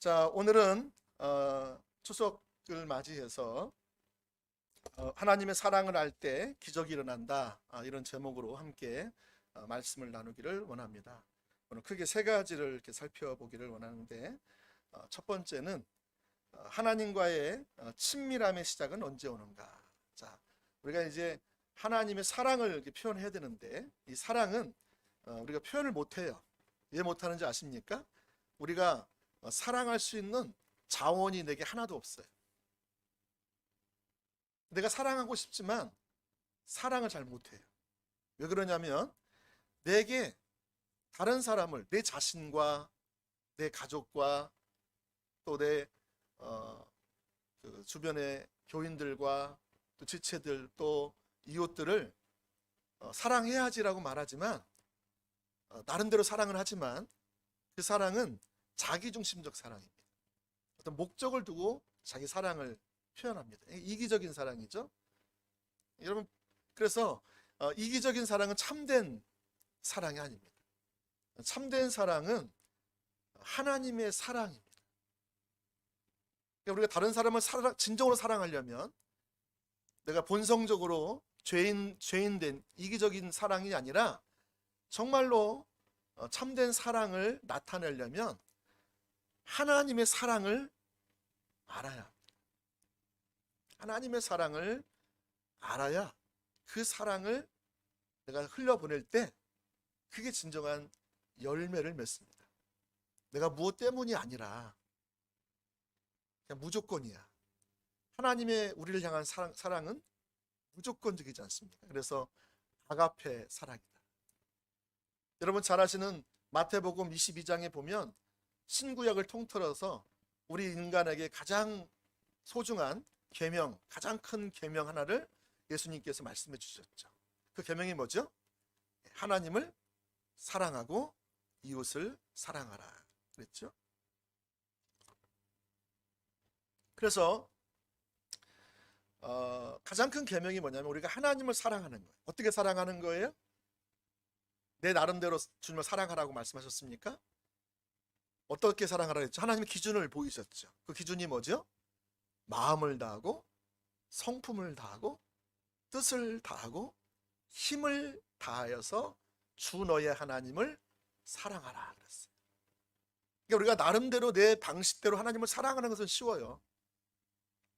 자, 오늘은 추석을 맞이해서 하나님의 사랑을 알 때 기적이 일어난다, 이런 제목으로 함께 말씀을 나누기를 원합니다. 오늘 크게 세 가지를 이렇게 살펴보기를 원하는데, 첫 번째는 하나님과의 친밀함의 시작은 언제 오는가. 자, 우리가 이제 하나님의 사랑을 이렇게 표현해야 되는데, 이 사랑은 우리가 표현을 못해요. 왜 못하는지 아십니까? 우리가 사랑할 수 있는 자원이 내게 하나도 없어요. 내가 사랑하고 싶지만 사랑을 잘 못해요. 왜 그러냐면 내게 다른 사람을, 내 자신과 내 가족과 또 내 주변의 교인들과 또 지체들 또 이웃들을 사랑해야지라고 말하지만, 나름대로 사랑을 하지만 그 사랑은 자기중심적 사랑입니다. 어떤 목적을 두고 자기 사랑을 표현합니다. 이기적인 사랑이죠. 여러분, 그래서 이기적인 사랑은 참된 사랑이 아닙니다. 참된 사랑은 하나님의 사랑입니다. 그러니까 우리가 다른 사람을 진정으로 사랑하려면 내가 본성적으로 죄인된 이기적인 사랑이 아니라 정말로 참된 사랑을 나타내려면 하나님의 사랑을 알아야 합니다. 하나님의 사랑을 알아야 그 사랑을 내가 흘려보낼 때 그게 진정한 열매를 맺습니다. 내가 무엇 때문이 아니라 그냥 무조건이야. 하나님의 우리를 향한 사랑은 무조건적이지 않습니까? 그래서 아가페 사랑이다. 여러분 잘 아시는 마태복음 22장에 보면 신구약을 통틀어서 우리 인간에게 가장 소중한 계명, 가장 큰 계명 하나를 예수님께서 말씀해 주셨죠. 그 계명이 뭐죠? 하나님을 사랑하고 이웃을 사랑하라 그랬죠. 그래서 가장 큰 계명이 뭐냐면 우리가 하나님을 사랑하는 거예요. 어떻게 사랑하는 거예요? 내 나름대로 주님을 사랑하라고 말씀하셨습니까? 어떻게 사랑하라 했죠? 하나님의 기준을 보이셨죠. 그 기준이 뭐죠? 마음을 다하고 성품을 다하고 뜻을 다하고 힘을 다하여서 주 너의 하나님을 사랑하라 그랬어요. 그러니까 우리가 나름대로 내 방식대로 하나님을 사랑하는 것은 쉬워요.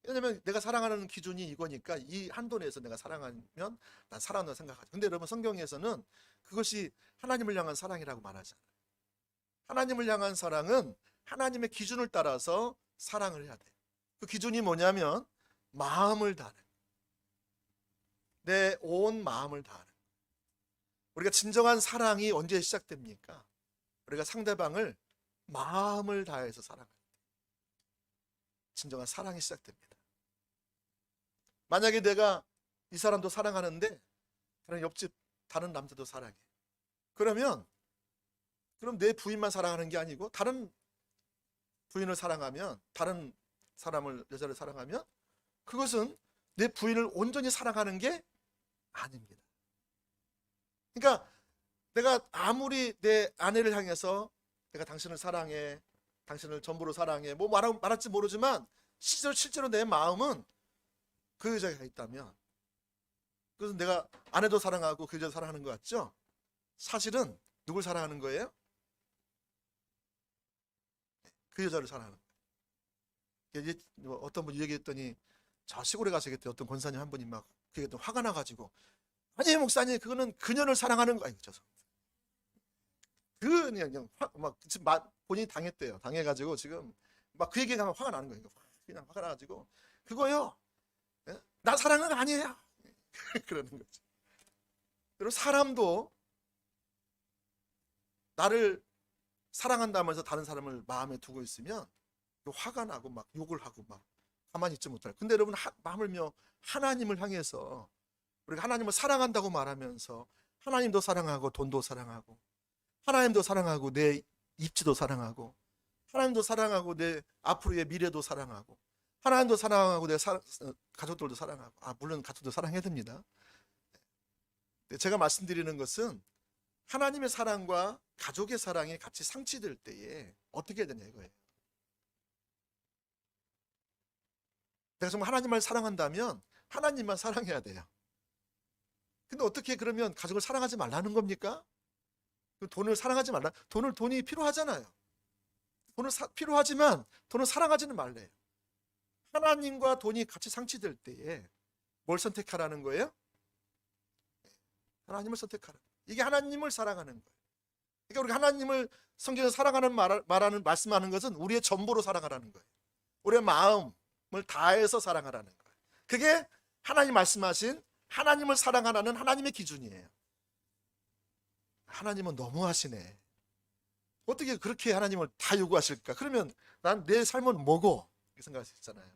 왜냐면 내가 사랑하는 기준이 이거니까 이 한도 내에서 내가 사랑하면 난 사랑한다고 생각하죠. 근데 여러분 성경에서는 그것이 하나님을 향한 사랑이라고 말하잖아요. 하나님을 향한 사랑은 하나님의 기준을 따라서 사랑을 해야 돼요. 그 기준이 뭐냐면 마음을 다하는, 내 온 마음을 다하는. 우리가 진정한 사랑이 언제 시작됩니까? 우리가 상대방을 마음을 다해서 사랑할 때 진정한 사랑이 시작됩니다. 만약에 내가 이 사람도 사랑하는데 그런 옆집 다른 남자도 사랑해. 그럼 내 부인만 사랑하는 게 아니고 다른 부인을 사랑하면, 다른 사람을, 여자를 사랑하면 그것은 내 부인을 온전히 사랑하는 게 아닙니다. 그러니까 내가 아무리 내 아내를 향해서 내가 당신을 사랑해, 당신을 전부로 사랑해 뭐 말할지 모르지만 실제로 내 마음은 그 여자가 있다면, 그래서 내가 아내도 사랑하고 그 여자도 사랑하는 것 같죠? 사실은 누굴 사랑하는 거예요? 그 여자를 사랑하는 거예요. 이제 어떤 분이 얘기했더니 저 시골에 가서 어떤 권사님 한 분이 막 그게 또 화가 나가지고, 아니 목사님 그거는 그녀를 사랑하는 거 아니죠? 그냥 막 지금 본인이 당했대요. 당해가지고 지금 막 그 얘기가 화가 나는 거예요. 그냥 화가 나가지고 그거요, 예? 나 사랑하는 거 아니에요. 그러는 거죠. 그리고 사람도 나를 사랑한다면서 다른 사람을 마음에 두고 있으면 화가 나고 막 욕을 하고 막 가만히 있지 못할. 근데 여러분 마음을며 하나님을 향해서 우리가 하나님을 사랑한다고 말하면서 하나님도 사랑하고 돈도 사랑하고 하나님도 사랑하고 내 입지도 사랑하고 하나님도 사랑하고 내 앞으로의 미래도 사랑하고 하나님도 사랑하고 내 가족들도 사랑하고, 물론 가족도 사랑해야 됩니다. 제가 말씀드리는 것은 하나님의 사랑과 가족의 사랑이 같이 상치될 때에 어떻게 되냐 이거예요. 내가 정말 하나님을 사랑한다면 하나님만 사랑해야 돼요. 근데 어떻게 그러면 가족을 사랑하지 말라는 겁니까? 돈을 사랑하지 말라. 돈이 필요하잖아요. 필요하지만 돈을 사랑하지는 말래요. 하나님과 돈이 같이 상치될 때에 뭘 선택하라는 거예요? 하나님을 선택하라. 이게 하나님을 사랑하는 거예요. 그러니까 우리가 하나님을 성경에서 사랑하는 말씀하는 것은 우리의 전부로 사랑하라는 거예요. 우리의 마음을 다해서 사랑하라는 거예요. 그게 하나님 말씀하신 하나님을 사랑하라는 하나님의 기준이에요. 하나님은 너무하시네. 어떻게 그렇게 하나님을 다 요구하실까? 그러면 난 내 삶은 뭐고? 이렇게 생각할 수 있잖아요.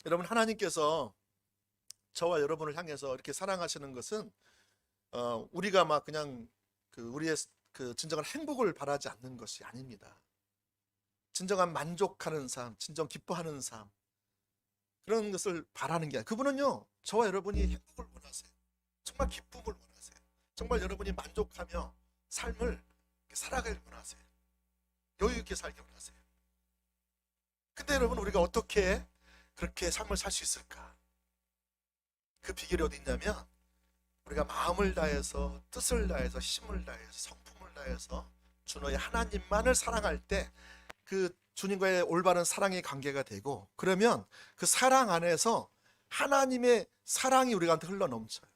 여러분, 하나님께서 저와 여러분을 향해서 이렇게 사랑하시는 것은 우리가 막 그냥 우리의 진정한 행복을 바라지 않는 것이 아닙니다. 진정한 만족하는 삶, 진정 기뻐하는 삶, 그런 것을 바라는 게 아니라 그분은요, 저와 여러분이 행복을 원하세요. 정말 기쁨을 원하세요. 정말 여러분이 만족하며 삶을 살아가길 원하세요. 여유 있게 살기 원하세요. 근데 여러분, 우리가 어떻게 그렇게 삶을 살 수 있을까? 그 비결이 어디 있냐면 우리가 마음을 다해서, 뜻을 다해서, 힘을 다해서, 성품을 다해서 주 너의 하나님만을 사랑할 때 그 주님과의 올바른 사랑의 관계가 되고, 그러면 그 사랑 안에서 하나님의 사랑이 우리한테 흘러넘쳐요.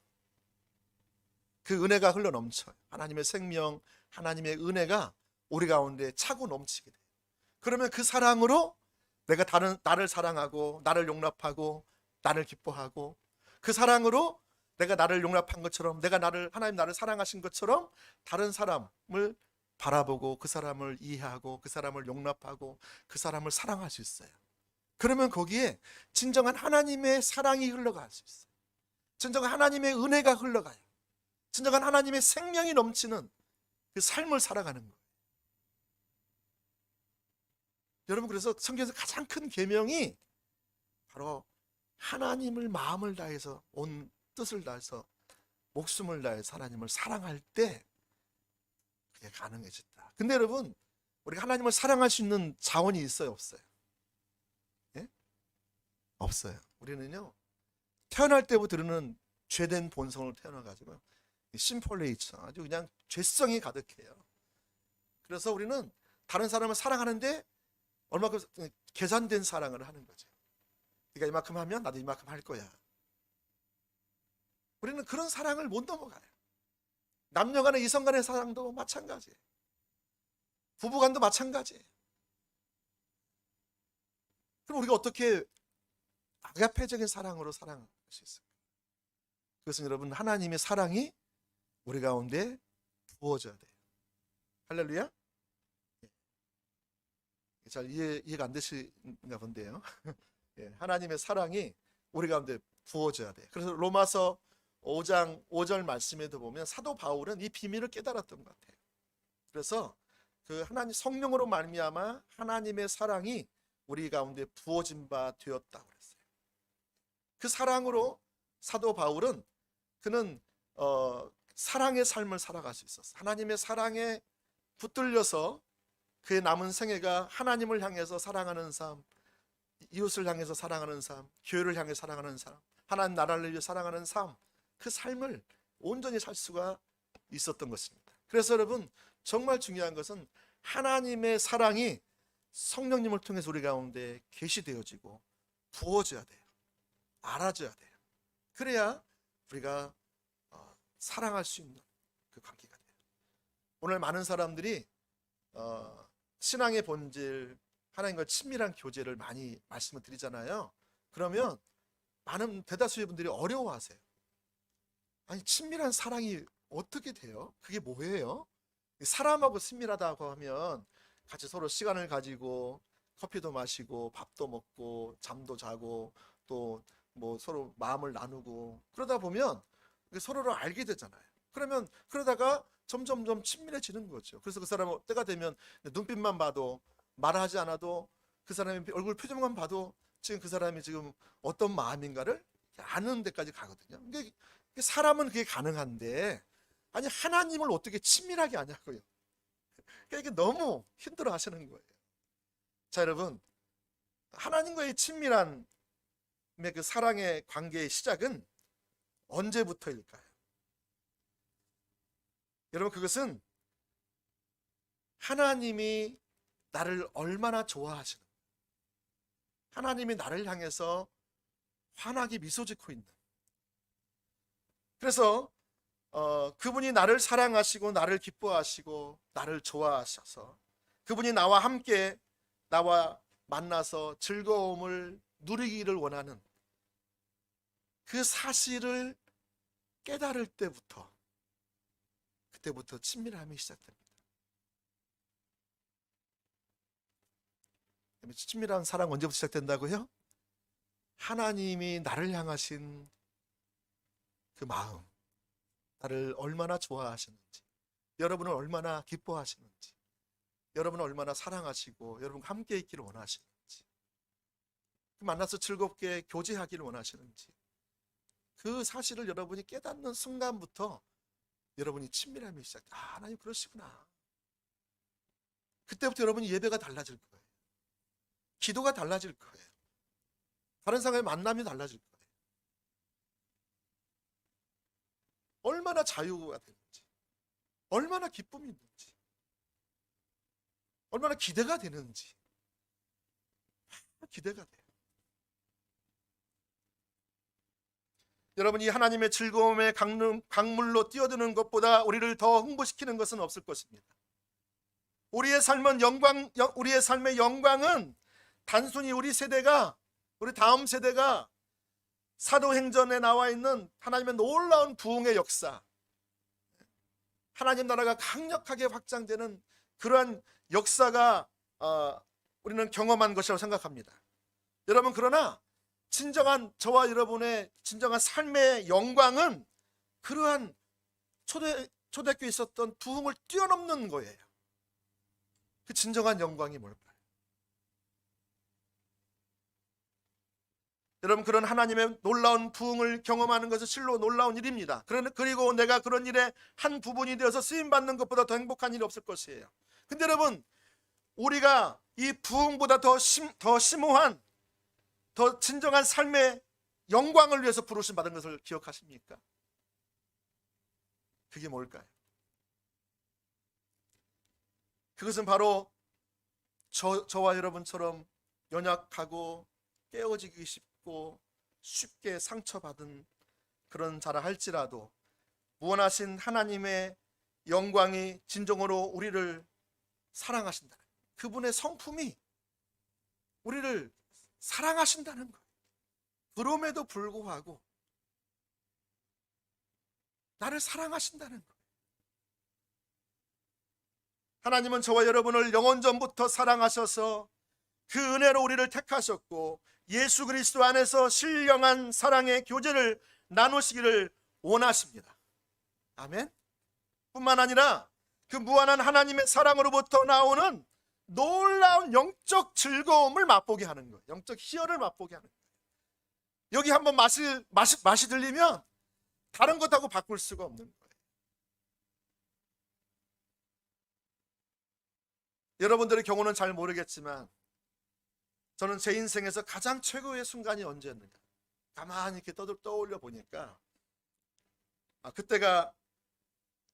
그 은혜가 흘러넘쳐요. 하나님의 생명, 하나님의 은혜가 우리 가운데 차고 넘치게 돼요. 그러면 그 사랑으로 내가 나를 사랑하고, 나를 용납하고, 나를 기뻐하고, 그 사랑으로 내가 나를 용납한 것처럼, 하나님 나를 사랑하신 것처럼 다른 사람을 바라보고, 그 사람을 이해하고, 그 사람을 용납하고, 그 사람을 사랑할 수 있어요. 그러면 거기에 진정한 하나님의 사랑이 흘러갈 수 있어요. 진정한 하나님의 은혜가 흘러가요. 진정한 하나님의 생명이 넘치는 그 삶을 살아가는 거예요. 여러분, 그래서 성경에서 가장 큰 계명이 바로 하나님을 마음을 다해서, 온 뜻을 다해서, 목숨을 다해서 하나님을 사랑할 때 그게 가능해졌다. 근데 여러분, 우리가 하나님을 사랑할 수 있는 자원이 있어요, 없어요? 예? 없어요. 우리는요, 태어날 때부터는 죄된 본성으로 태어나가지고 심폴레이처, 아주 그냥 죄성이 가득해요. 그래서 우리는 다른 사람을 사랑하는데 얼마큼 계산된 사랑을 하는 거죠. 네가 이만큼 하면 나도 이만큼 할 거야. 우리는 그런 사랑을 못 넘어가요. 남녀 간의, 이성 간의 사랑도 마찬가지예요. 부부 간도 마찬가지예요. 그럼 우리가 어떻게 아가페적인 사랑으로 사랑할 수 있을까? 그것은 여러분, 하나님의 사랑이 우리 가운데 부어져야 돼요. 할렐루야. 잘 이해가 안 되시는가 본데요. 하나님의 사랑이 우리 가운데 부어져야 돼요. 그래서 로마서 5장 5절 말씀에도 보면 사도 바울은 이 비밀을 깨달았던 것 같아요. 그래서 그 하나님 성령으로 말미암아 하나님의 사랑이 우리 가운데 부어진 바 되었다고 그랬어요. 그 사랑으로 사도 바울은 그는 사랑의 삶을 살아갈 수 있었어요. 하나님의 사랑에 붙들려서 그의 남은 생애가 하나님을 향해서 사랑하는 삶, 이웃을 향해서 사랑하는 삶, 교회를 향해 사랑하는 삶, 하나님 나라를 위해 사랑하는 삶, 그 삶을 온전히 살 수가 있었던 것입니다. 그래서 여러분, 정말 중요한 것은 하나님의 사랑이 성령님을 통해서 우리 가운데 계시되어지고 부어져야 돼요. 알아져야 돼요. 그래야 우리가 사랑할 수 있는 그 관계가 돼요. 오늘 많은 사람들이 신앙의 본질, 하나님과 친밀한 교제를 많이 말씀을 드리잖아요. 그러면 많은 대다수의 분들이 어려워하세요. 아니, 친밀한 사랑이 어떻게 돼요? 그게 뭐예요? 사람하고 친밀하다고 하면 같이 서로 시간을 가지고 커피도 마시고 밥도 먹고 잠도 자고 또 뭐 서로 마음을 나누고 그러다 보면 서로를 알게 되잖아요. 그러다가 점점점 친밀해지는 거죠. 그래서 그 사람 때가 되면 눈빛만 봐도, 말하지 않아도 그 사람의 얼굴 표정만 봐도 지금 그 사람이 지금 어떤 마음인가를 아는 데까지 가거든요. 근데 사람은 그게 가능한데, 아니 하나님을 어떻게 친밀하게 하냐고요. 그러니까 이게 너무 힘들어 하시는 거예요. 자, 여러분, 하나님과의 친밀한 그 사랑의 관계의 시작은 언제부터일까요? 여러분, 그것은 하나님이 나를 얼마나 좋아하시는, 하나님이 나를 향해서 환하게 미소 짓고 있는, 그래서 그분이 나를 사랑하시고 나를 기뻐하시고 나를 좋아하셔서 그분이 나와 함께 나와 만나서 즐거움을 누리기를 원하는 그 사실을 깨달을 때부터, 그때부터 친밀함이 시작됩니다. 친밀한 사랑 언제부터 시작된다고요? 하나님이 나를 향하신 그 마음, 나를 얼마나 좋아하시는지, 여러분을 얼마나 기뻐하시는지, 여러분을 얼마나 사랑하시고 여러분과 함께 있기를 원하시는지, 만나서 즐겁게 교제하기를 원하시는지, 그 사실을 여러분이 깨닫는 순간부터 여러분이 친밀함이 시작돼. 아, 하나님 그러시구나. 그때부터 여러분이 예배가 달라질 거예요. 기도가 달라질 거예요. 다른 사람의 만남이 달라질 거예요. 얼마나 자유가 되는지, 얼마나 기쁨이 있는지, 얼마나 기대가 되는지, 기대가 돼요. 여러분이 하나님의 즐거움의 강물로 뛰어드는 것보다 우리를 더 흥분시키는 것은 없을 것입니다. 우리의 삶의 영광은 단순히 우리 세대가, 우리 다음 세대가 사도행전에 나와 있는 하나님의 놀라운 부흥의 역사, 하나님 나라가 강력하게 확장되는 그러한 역사가 우리는 경험한 것이라고 생각합니다. 여러분, 그러나 진정한 저와 여러분의 진정한 삶의 영광은 그러한 초대교회에 있었던 부흥을 뛰어넘는 거예요. 그 진정한 영광이 뭘까요? 여러분, 그런 하나님의 놀라운 부흥을 경험하는 것은 실로 놀라운 일입니다. 그리고 내가 그런 일의 한 부분이 되어서 쓰임받는 것보다 더 행복한 일이 없을 것이에요. 근데 여러분, 우리가 이 부흥보다 더 심오한, 더 진정한 삶의 영광을 위해서 부르심 받은 것을 기억하십니까? 그게 뭘까요? 그것은 바로 저와 여러분처럼 연약하고 깨어지기 쉽고 쉽게 상처받은 그런 자라 할지라도 무한하신 하나님의 영광이 진정으로 우리를 사랑하신다, 그분의 성품이 우리를 사랑하신다는 거예요. 그럼에도 불구하고 나를 사랑하신다는 거예요. 하나님은 저와 여러분을 영원전부터 사랑하셔서 그 은혜로 우리를 택하셨고 예수 그리스도 안에서 신령한 사랑의 교제를 나누시기를 원하십니다. 아멘. 뿐만 아니라 그 무한한 하나님의 사랑으로부터 나오는 놀라운 영적 즐거움을 맛보게 하는 거예요. 영적 희열을 맛보게 하는 거예요. 여기 한번 맛이 들리면 다른 것하고 바꿀 수가 없는 거예요. 여러분들의 경우는 잘 모르겠지만 저는 제 인생에서 가장 최고의 순간이 언제였는가, 가만히 이렇게 떠올려 보니까 그때가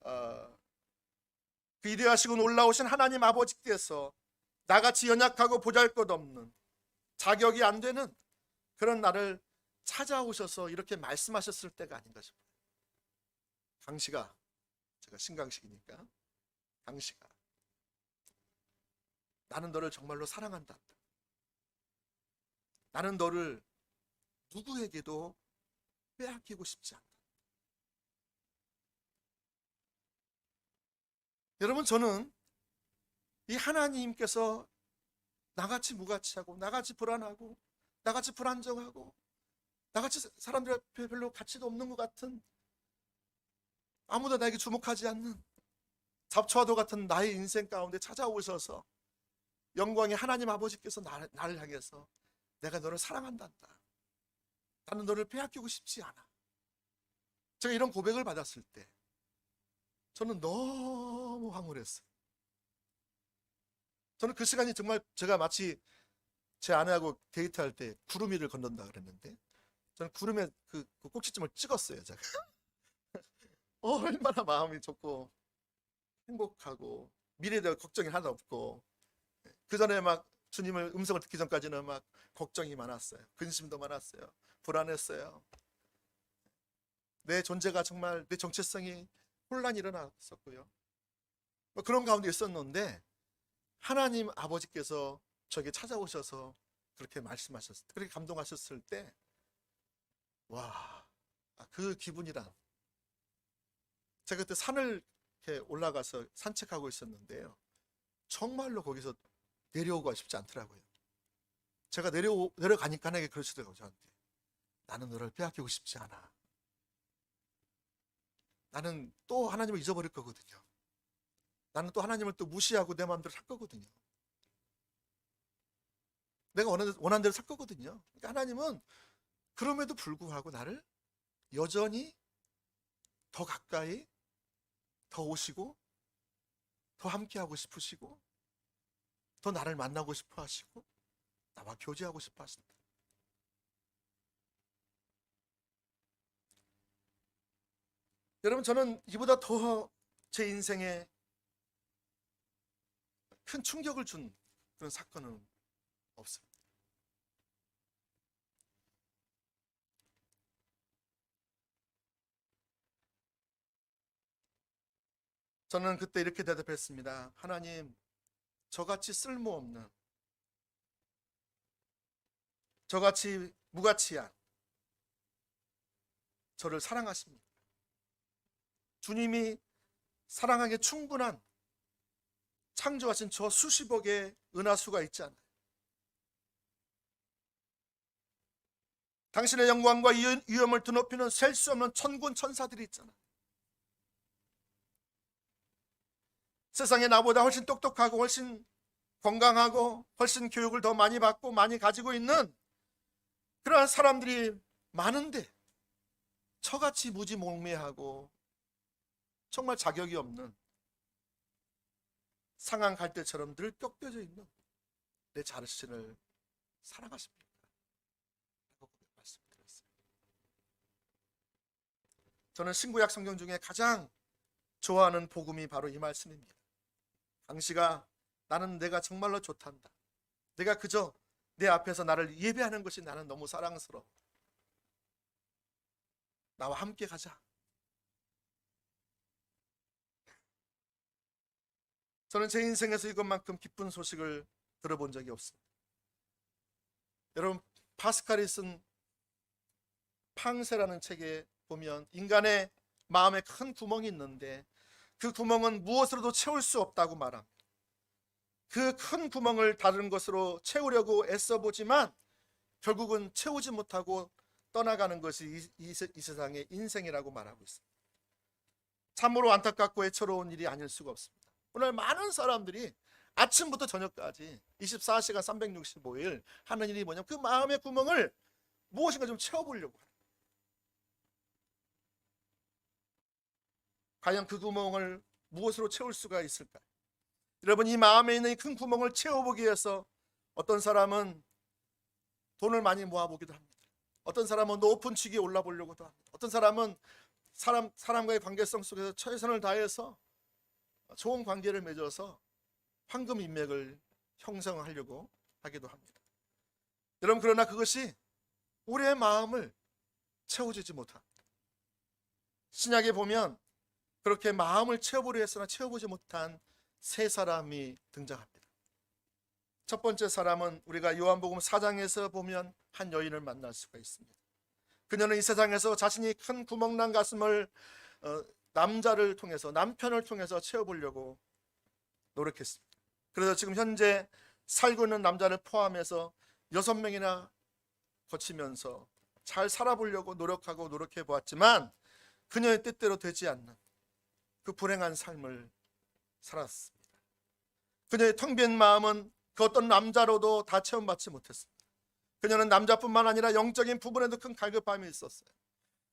그 위대하시고 놀라우신 하나님 아버지께서 나같이 연약하고 보잘것없는, 자격이 안 되는 그런 나를 찾아오셔서 이렇게 말씀하셨을 때가 아닌가 싶어요. 강식아, 제가 신강식이니까, 강식아, 나는 너를 정말로 사랑한다. 나는 너를 누구에게도 빼앗기고 싶지 않다. 여러분, 저는 이 하나님께서 나같이 무가치하고 나같이 불안하고 나같이 불안정하고 나같이 사람들 앞에 별로 가치도 없는 것 같은, 아무도 나에게 주목하지 않는 잡초와도 같은 나의 인생 가운데 찾아오셔서 영광의 하나님 아버지께서 나를 향해서 내가 너를 사랑한단다, 나는 너를 빼앗기고 싶지 않아. 제가 이런 고백을 받았을 때 저는 너무 황홀했어요. 저는 그 시간이 정말 제가 마치 제 아내하고 데이트할 때 구름 위를 건넌다 그랬는데 저는 구름에 그 꼭지점을 찍었어요. 제가 얼마나 마음이 좋고 행복하고 미래에 대한 걱정이 하나도 없고 그 전에 막 주님을 음성을 듣기 전까지는 막 걱정이 많았어요. 근심도 많았어요. 불안했어요. 내 존재가 정말 내 정체성이 혼란이 일어났었고요. 뭐 그런 가운데 있었는데 하나님 아버지께서 저에게 찾아오셔서 그렇게 말씀하셨을 때, 그렇게 감동하셨을 때, 와, 그 기분이란. 제가 그때 산을 이렇게 올라가서 산책하고 있었는데요. 정말로 거기서 내려오고 싶지 않더라고요. 제가 내려가니까 하나님께 그러시더라고요, 저한테. 나는 너를 빼앗기고 싶지 않아. 나는 또 하나님을 잊어버릴 거거든요. 나는 또 하나님을 또 무시하고 내 마음대로 살 거거든요. 내가 원하는 대로 살 거거든요. 그러니까 하나님은 그럼에도 불구하고 나를 여전히 더 가까이, 더 오시고, 더 함께하고 싶으시고, 더 나를 만나고 싶어 하시고, 나와 교제하고 싶어 하신다. 여러분, 저는 이보다 더 제 인생에 큰 충격을 준 그런 사건은 없습니다. 저는 그때 이렇게 대답했습니다. 하나님, 저같이 쓸모없는, 저같이 무가치한 저를 사랑하십니다. 주님이 사랑하기에 충분한 창조하신 저 수십억의 은하수가 있지 않아요. 당신의 영광과 위엄을 드높이는 셀 수 없는 천군 천사들이 있잖아요. 세상에 나보다 훨씬 똑똑하고 훨씬 건강하고 훨씬 교육을 더 많이 받고 많이 가지고 있는 그러한 사람들이 많은데 저같이 무지몽매하고 정말 자격이 없는 상한 갈대처럼 늘 꺾여져 있는 내 자신을 사랑하십니까? 라고 말씀드렸어요. 저는 신구약 성경 중에 가장 좋아하는 복음이 바로 이 말씀입니다. 당시가 나는 내가 정말로 좋단다. 내가 그저 내 앞에서 나를 예배하는 것이 나는 너무 사랑스러워. 나와 함께 가자. 저는 제 인생에서 이것만큼 기쁜 소식을 들어본 적이 없습니다. 여러분, 파스칼이 쓴 팡세라는 책에 보면 인간의 마음에 큰 구멍이 있는데 그 구멍은 무엇으로도 채울 수 없다고 말합니다. 그 큰 구멍을 다른 것으로 채우려고 애써보지만 결국은 채우지 못하고 떠나가는 것이 이 세상의 인생이라고 말하고 있습니다. 참으로 안타깝고 애처로운 일이 아닐 수가 없습니다. 오늘 많은 사람들이 아침부터 저녁까지 24시간 365일 하는 일이 뭐냐면 그 마음의 구멍을 무엇인가 좀 채워보려고 합니다. 과연 그 구멍을 무엇으로 채울 수가 있을까요? 여러분, 이 마음에 있는 이 큰 구멍을 채워보기 위해서 어떤 사람은 돈을 많이 모아보기도 합니다. 어떤 사람은 높은 직위에 올라보려고도 합니다. 어떤 사람은 사람과의 관계성 속에서 최선을 다해서 좋은 관계를 맺어서 황금 인맥을 형성하려고 하기도 합니다. 여러분, 그러나 그것이 우리의 마음을 채워주지 못합니다. 신약에 보면 그렇게 마음을 채워보려 했으나 채워보지 못한 세 사람이 등장합니다. 첫 번째 사람은 우리가 요한복음 4장에서 보면 한 여인을 만날 수가 있습니다. 그녀는 이 세상에서 자신이 큰 구멍난 가슴을 남자를 통해서, 남편을 통해서 채워보려고 노력했습니다. 그래서 지금 현재 살고 있는 남자를 포함해서 6명이나 거치면서 잘 살아보려고 노력해 보았지만 그녀의 뜻대로 되지 않는 그 불행한 삶을 살았습니다. 그녀의 텅 빈 마음은 그 어떤 남자로도 다 체험받지 못했습니다. 그녀는 남자뿐만 아니라 영적인 부분에도 큰 갈급함이 있었어요.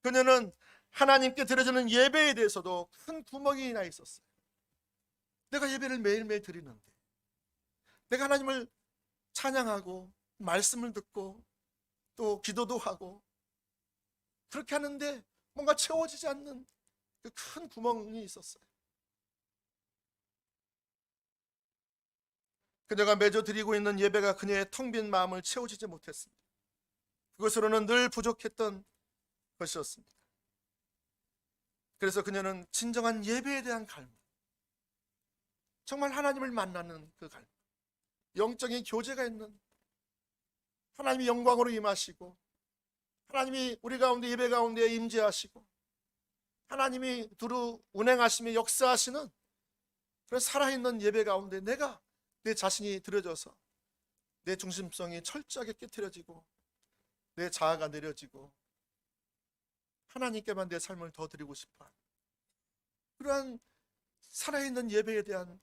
그녀는 하나님께 드려지는 예배에 대해서도 큰 구멍이 나 있었어요. 내가 예배를 매일매일 드리는데, 내가 하나님을 찬양하고 말씀을 듣고 또 기도도 하고 그렇게 하는데 뭔가 채워지지 않는 그 큰 구멍이 있었어요. 그녀가 매주 드리고 있는 예배가 그녀의 텅 빈 마음을 채워지지 못했습니다. 그것으로는 늘 부족했던 것이었습니다. 그래서 그녀는 진정한 예배에 대한 갈망, 정말 하나님을 만나는 그 갈망, 영적인 교제가 있는, 하나님이 영광으로 임하시고 하나님이 우리 가운데 예배 가운데 임재하시고 하나님이 두루 운행하시며 역사하시는 그런 살아있는 예배 가운데 내가 내 자신이 들여져서 내 중심성이 철저하게 깨트려지고 내 자아가 내려지고 하나님께만 내 삶을 더 드리고 싶어, 그러한 살아있는 예배에 대한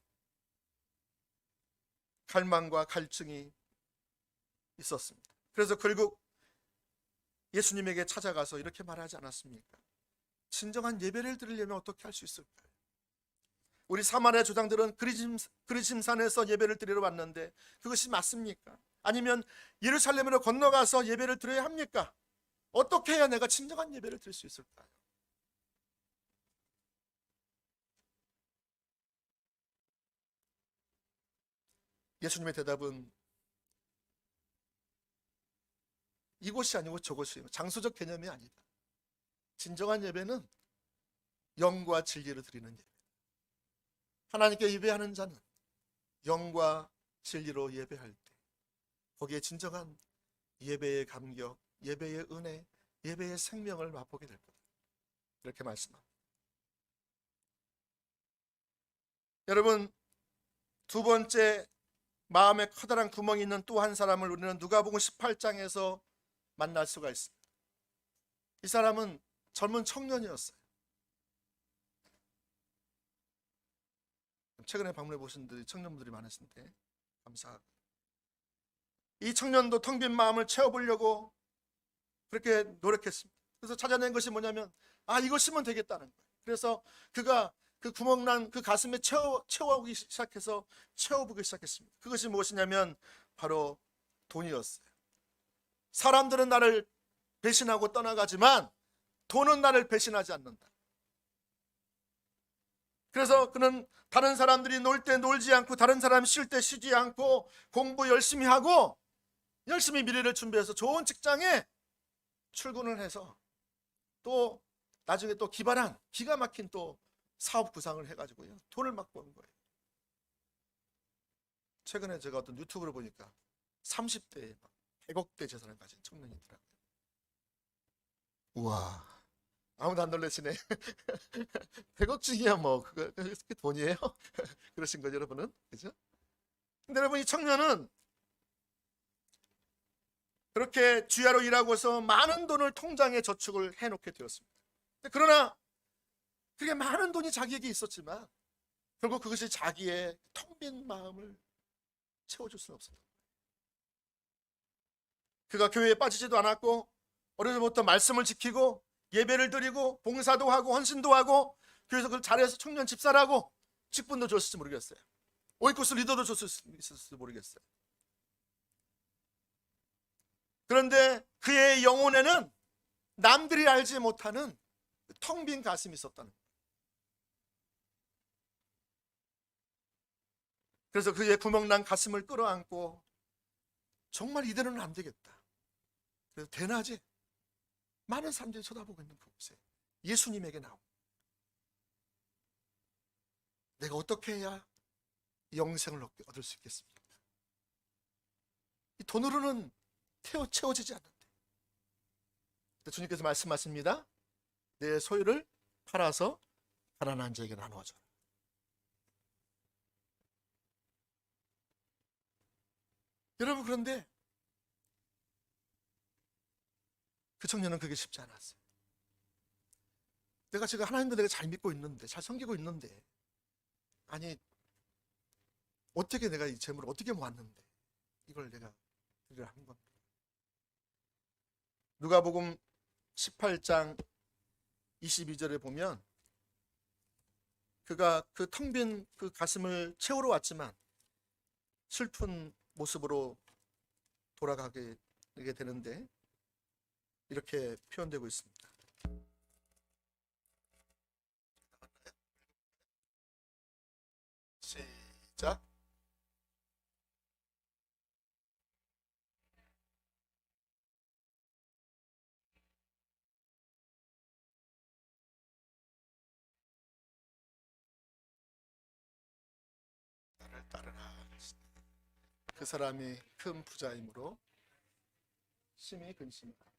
갈망과 갈증이 있었습니다. 그래서 결국 예수님에게 찾아가서 이렇게 말하지 않았습니까? 진정한 예배를 드리려면 어떻게 할 수 있을까요? 우리 사마리아 조상들은 그리심산에서 예배를 드리러 왔는데 그것이 맞습니까? 아니면 예루살렘으로 건너가서 예배를 드려야 합니까? 어떻게 해야 내가 진정한 예배를 드릴 수 있을까요? 예수님의 대답은 이곳이 아니고 저곳이에요. 장소적 개념이 아니다. 진정한 예배는 영과 진리로 드리는 예배. 하나님께 예배하는 자는 영과 진리로 예배할 때 거기에 진정한 예배의 감격, 예배의 은혜, 예배의 생명을 맛보게 될 거다. 이렇게 말씀합니다. 여러분, 두 번째 마음에 커다란 구멍이 있는 또 한 사람을 우리는 누가복음 18장에서 만날 수가 있습니다. 이 사람은 젊은 청년이었어요. 최근에 방문해 보신 청년분들이 많으신데 감사하고, 이 청년도 텅 빈 마음을 채워보려고 그렇게 노력했습니다. 그래서 찾아낸 것이 뭐냐면 이것이면 되겠다는 거예요. 그래서 그가 그 구멍난 그 가슴에 채워보기 시작해서 채워보기 시작했습니다. 그것이 무엇이냐면 바로 돈이었어요. 사람들은 나를 배신하고 떠나가지만 돈은 나를 배신하지 않는다. 그래서 그는 다른 사람들이 놀 때 놀지 않고 다른 사람이 쉴 때 쉬지 않고 공부 열심히 하고 열심히 미래를 준비해서 좋은 직장에 출근을 해서 또 나중에 또 기발한 기가 막힌 또 사업 구상을 해가지고요 돈을 막 버는 거예요. 최근에 제가 어떤 유튜브를 보니까 30대에 100억대 재산을 가진 청년이 있더라고요. 우와, 아무도 안 놀라시네. 100억씩이야 뭐 그게 돈이에요? 그러신 거죠 여러분은, 그죠? 근데 여러분, 이 청년은 그렇게 주야로 일하고서 많은 돈을 통장에 저축을 해놓게 되었습니다. 그러나 그게 많은 돈이 자기에게 있었지만 결국 그것이 자기의 텅 빈 마음을 채워줄 수는 없었다. 그가 교회에 빠지지도 않았고 어려서부터 말씀을 지키고 예배를 드리고 봉사도 하고 헌신도 하고 교회에서 그걸 잘해서 청년 집사라고 직분도 줬을지 모르겠어요. 오이코스 리더도 줬을지 모르겠어요. 그런데 그의 영혼에는 남들이 알지 못하는 텅 빈 가슴이 있었다는 거예요. 그래서 그의 구멍난 가슴을 끌어안고 정말 이대로는 안 되겠다. 그래서 대낮에 많은 사람들이 쳐다보고 있는 그곳에 예수님에게 나옵니다. 내가 어떻게 해야 영생을 얻을 수 있겠습니까? 이 돈으로는 채워지지 않는데 주님께서 말씀하십니다. 내 소유를 팔아서 가난한 자에게 나누어줘라. 여러분, 그런데 그 청년은 그게 쉽지 않았어요. 내가 지금 하나님도 내가 잘 믿고 있는데 잘 섬기고 있는데 아니 어떻게 내가 이 재물을 어떻게 모았는데 이걸 내가 드리려 하는 겁니다. 누가복음 18장 22절에 보면 그가 그 텅 빈 그 가슴을 채우러 왔지만 슬픈 모습으로 돌아가게 되는데 이렇게 표현되고 있습니다. 시작. 나를 따르라. 그 사람이 큰 부자이므로 심히 근심하라.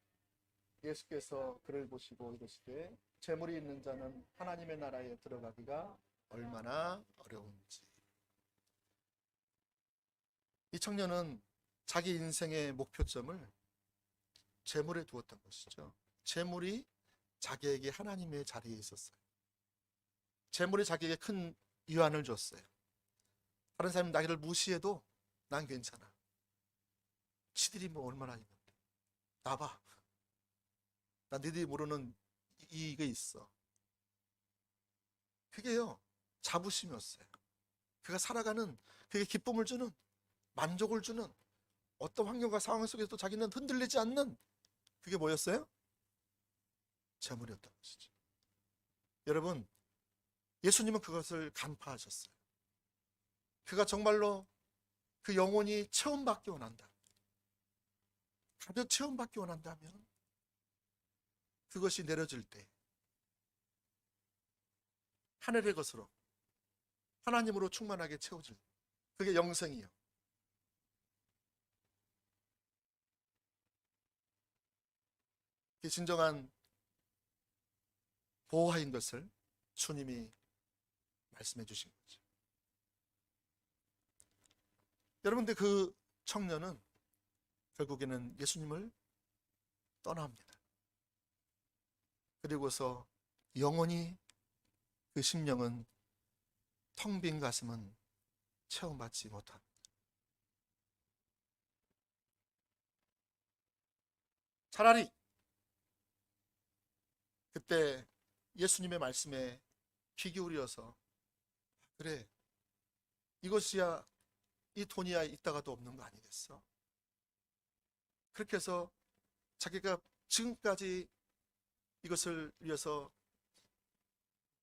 예수께서 그를 보시고 이르시되 재물이 있는 자는 하나님의 나라에 들어가기가 얼마나 어려운지. 이 청년은 자기 인생의 목표점을 재물에 두었던 것이죠. 재물이 자기에게 하나님의 자리에 있었어요. 재물이 자기에게 큰 위안을 줬어요. 다른 사람이 나를 무시해도 난 괜찮아. 지들이 뭐 얼마나 있는데 나봐. 난 너희들이 모르는 이게 있어. 그게요 자부심이었어요. 그가 살아가는, 그게 기쁨을 주는, 만족을 주는, 어떤 환경과 상황 속에서도 자기는 흔들리지 않는, 그게 뭐였어요? 재물이었던 것이죠. 여러분, 예수님은 그것을 간파하셨어요. 그가 정말로 그 영혼이 체험받기 원한다, 가득 체험받기 원한다면 그것이 내려질 때 하늘의 것으로, 하나님으로 충만하게 채워질 때, 그게 영생이요. 그게 진정한 보호하인 것을 주님이 말씀해 주신 거죠. 여러분들, 그 청년은 결국에는 예수님을 떠납니다. 그리고서 영원히 그 심령은, 텅 빈 가슴은 체험받지 못합니다. 차라리 그때 예수님의 말씀에 귀 기울여서, 그래, 이것이야, 이 돈이야 있다가도 없는 거 아니겠어? 그렇게 해서 자기가 지금까지 이것을 위해서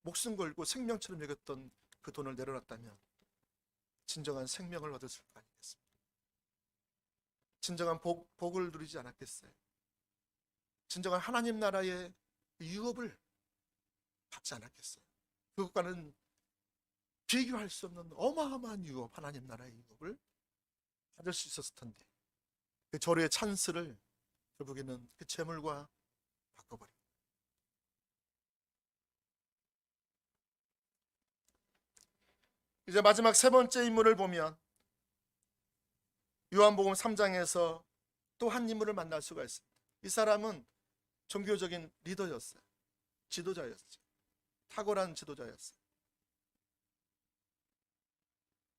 목숨 걸고 생명처럼 여겼던 그 돈을 내려놨다면 진정한 생명을 얻었을 거 아니겠습니까? 진정한 복을 누리지 않았겠어요? 진정한 하나님 나라의 유업을 받지 않았겠어요? 그것과는 비교할 수 없는 어마어마한 유업, 하나님 나라의 유업을 받을 수 있었을 텐데, 그 절호의 찬스를 결국에는 그 재물과 바꿔버립니다. 이제 마지막 세 번째 인물을 보면 요한복음 3장에서 또 한 인물을 만날 수가 있습니다. 이 사람은 종교적인 리더였어요. 지도자였어요. 탁월한 지도자였어요.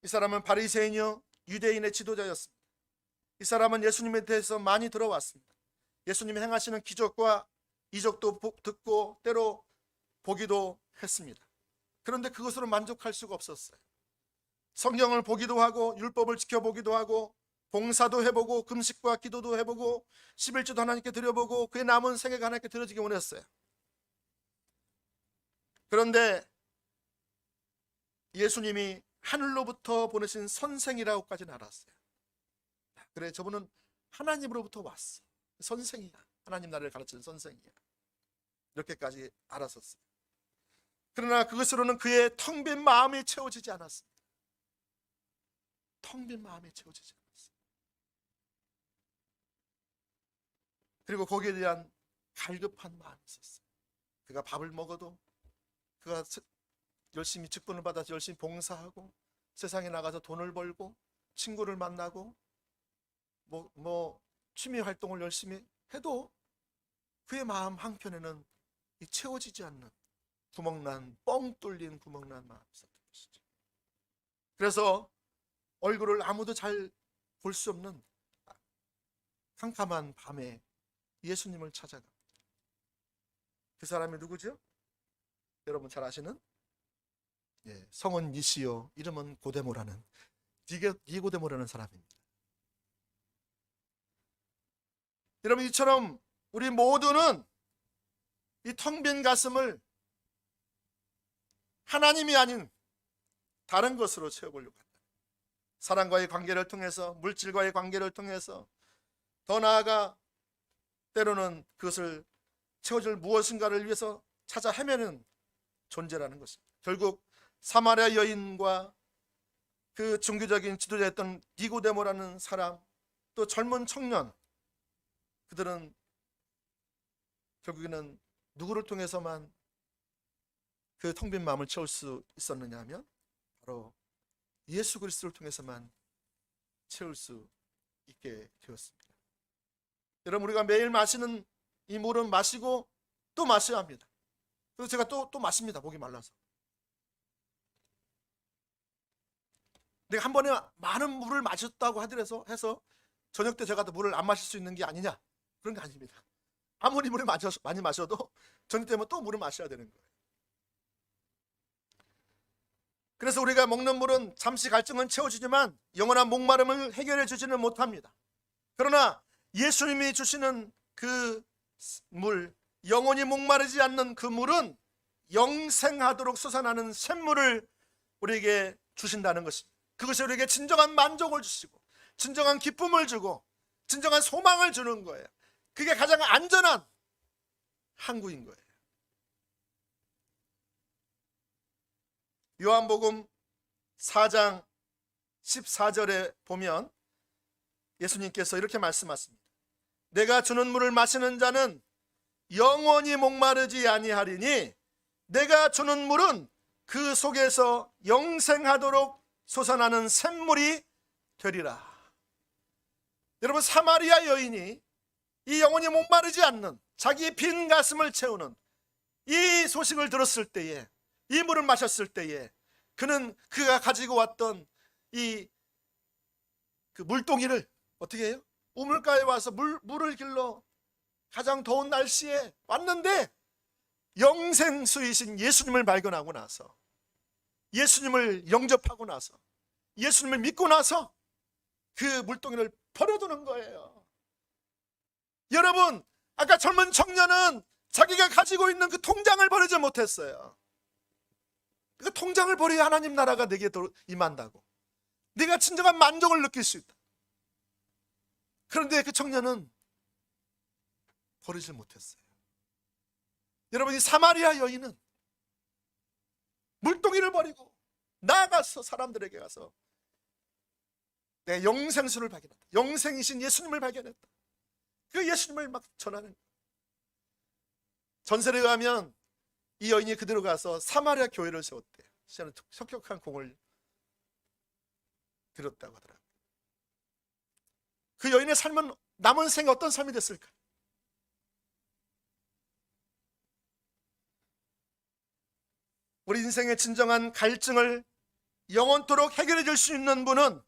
이 사람은 바리새인이요 유대인의 지도자였습니다. 이 사람은 예수님에 대해서 많이 들어왔습니다. 예수님이 행하시는 기적과 이적도 듣고 때로 보기도 했습니다. 그런데 그것으로 만족할 수가 없었어요. 성경을 보기도 하고 율법을 지켜보기도 하고 봉사도 해보고 금식과 기도도 해보고 11조도 하나님께 드려보고 그의 남은 생애가 하나님께 드려지기 원했어요. 그런데 예수님이 하늘로부터 보내신 선생이라고까지는 알았어요. 그래, 저분은 하나님으로부터 왔어. 선생이야. 하나님 나라를 가르치는 선생이야. 이렇게까지 알았었어요. 그러나 그것으로는 그의 텅 빈 마음이 채워지지 않았습니다. 텅 빈 마음이 채워지지 않았어요. 그리고 거기에 대한 갈급한 마음이 있었어요. 그가 밥을 먹어도, 그가 열심히 직분을 받아서 열심히 봉사하고 세상에 나가서 돈을 벌고 친구를 만나고 취미 활동을 열심히 해도 그의 마음 한켠에는 이 채워지지 않는 구멍난, 뻥 뚫린 구멍난 마음이 있었던 것이죠. 그래서 얼굴을 아무도 잘 볼 수 없는 캄캄한 밤에 예수님을 찾아갑니다. 그 사람이 누구죠? 여러분 잘 아시는, 성은 니시요 이름은 고데모라는 니고데모라는 사람입니다. 여러분, 이처럼 우리 모두는 이 텅 빈 가슴을 하나님이 아닌 다른 것으로 채워보려고 한다. 사람과의 관계를 통해서, 물질과의 관계를 통해서, 더 나아가 때로는 그것을 채워줄 무엇인가를 위해서 찾아 헤매는 존재라는 것입니다. 결국 사마리아 여인과 그 종교적인 지도자였던 니고데모라는 사람, 또 젊은 청년, 그들은 결국에는 누구를 통해서만 그 텅 빈 마음을 채울 수 있었느냐 하면 바로 예수 그리스도를 통해서만 채울 수 있게 되었습니다. 여러분, 우리가 매일 마시는 이 물은 마시고 또 마셔야 합니다. 그래서 제가 또 마십니다. 목이 말라서. 내가 한 번에 많은 물을 마셨다고 하더라도 해서 저녁 때 제가 물을 안 마실 수 있는 게 아니냐, 그런 게 아닙니다. 아무리 물을 많이 마셔도 저녁 때면 또 물을 마셔야 되는 거예요. 그래서 우리가 먹는 물은 잠시 갈증은 채워주지만 영원한 목마름을 해결해 주지는 못합니다. 그러나 예수님이 주시는 그 물, 영원히 목마르지 않는 그 물은 영생하도록 솟아나는 샘물을 우리에게 주신다는 것입니다. 그것이 우리에게 진정한 만족을 주시고 진정한 기쁨을 주고 진정한 소망을 주는 거예요. 그게 가장 안전한 항구인 거예요. 요한복음 4장 14절에 보면 예수님께서 이렇게 말씀하십니다. 내가 주는 물을 마시는 자는 영원히 목마르지 아니하리니 내가 주는 물은 그 속에서 영생하도록 솟아나는 샘물이 되리라. 여러분, 사마리아 여인이 이 영원히 목마르지 않는 자기 빈 가슴을 채우는 이 소식을 들었을 때에, 이 물을 마셨을 때에 그가 가지고 왔던 그 물동이를 어떻게 해요? 우물가에 와서 물을 길러 가장 더운 날씨에 왔는데 영생수이신 예수님을 발견하고 나서, 예수님을 영접하고 나서, 예수님을 믿고 나서 그 물동이를 버려두는 거예요. 여러분, 아까 젊은 청년은 자기가 가지고 있는 그 통장을 버리지 못했어요. 그 통장을 버려야 하나님 나라가 내게 임한다고, 네가 진정한 만족을 느낄 수 있다. 그런데 그 청년은 버리지 못했어요. 여러분, 이 사마리아 여인은 물동이를 버리고 나아가서 사람들에게 가서 내 영생수를 발견했다. 영생이신 예수님을 발견했다. 그 예수님을 막 전하는 거예요. 전설에 의하면 이 여인이 그대로 가서 사마리아 교회를 세웠대요. 시간은 혁혁한 공을 들였다고 하더라고요. 그 여인의 삶은 남은 생에 어떤 삶이 됐을까? 우리 인생의 진정한 갈증을 영원토록 해결해 줄 수 있는 분은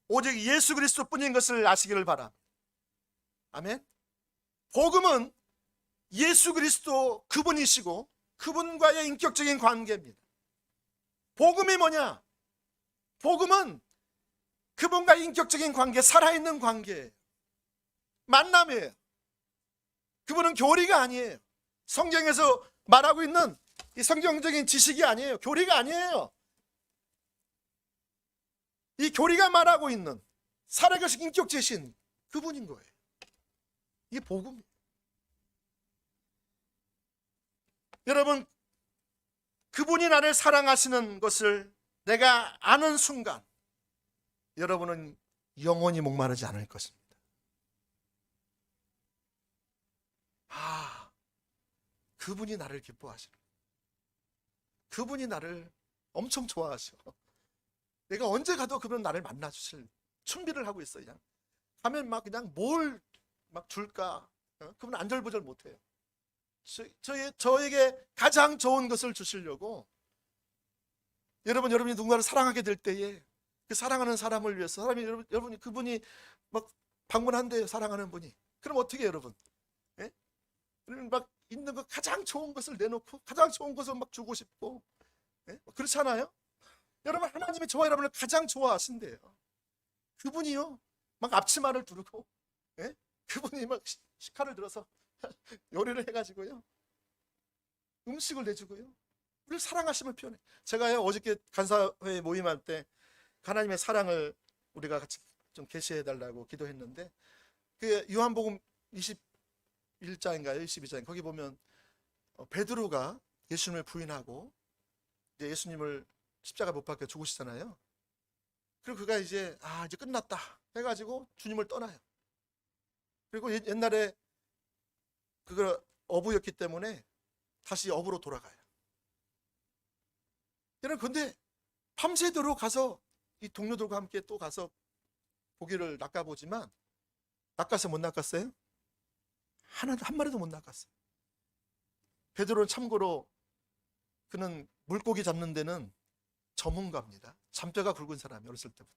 오직 예수 그리스도뿐인 것을 아시기를 바랍니다. 아멘. 복음은 예수 그리스도 그분이시고 그분과의 인격적인 관계입니다. 복음이 뭐냐? 복음은 그분과의 인격적인 관계, 살아있는 관계예요. 만남이에요. 그분은 교리가 아니에요. 성경에서 말하고 있는 이 성경적인 지식이 아니에요. 교리가 아니에요. 이 교리가 말하고 있는 살아계신 인격체신 그분인 거예요. 이게 복음이에요. 여러분, 그분이 나를 사랑하시는 것을 내가 아는 순간 여러분은 영원히 목마르지 않을 것입니다. 그분이 나를 기뻐하시는, 그분이 나를 엄청 좋아하셔. 내가 언제 가도 그분 나를 만나주실 준비를 하고 있어요. 그냥 가면 막 그냥 뭘 막 줄까? 그분 안절부절 못해요. 저에게 가장 좋은 것을 주시려고. 여러분이 누군가를 사랑하게 될 때에 그 사랑하는 사람을 위해서 여러분이 그분이 막 방문한대요. 사랑하는 분이. 그럼 어떻게 해요, 여러분? 예? 막 있는 거 가장 좋은 것을 내놓고 가장 좋은 것을 막 주고 싶고, 예? 그렇지 않아요? 여러분, 하나님이 저와 여러분을 가장 좋아하신대요. 그분이요 막 앞치마를 두르고, 예? 그분이 막 식칼을 들어서 요리를 해가지고요 음식을 내주고요 우리를 사랑하심을 표현해. 제가요 어저께 간사회 모임할 때 하나님의 사랑을 우리가 같이 좀 계시해 달라고 기도했는데, 그 요한복음 21장인가요 22장 거기 보면 베드로가 예수님을 부인하고 이제 예수님을 십자가 못 박혀 죽으시잖아요. 그리고 그가 이제 이제 끝났다 해가지고 주님을 떠나요. 그리고 옛날에 그가 어부였기 때문에 다시 어부로 돌아가요. 그런데 밤새도록 가서 이 동료들과 함께 또 가서 고기를 낚아보지만 낚아서 못 낚았어요? 한 마리도 못 낚았어요. 베드로는 참고로 그는 물고기 잡는 데는 전문가입니다. 잔뼈가 굵은 사람이 어렸을 때부터.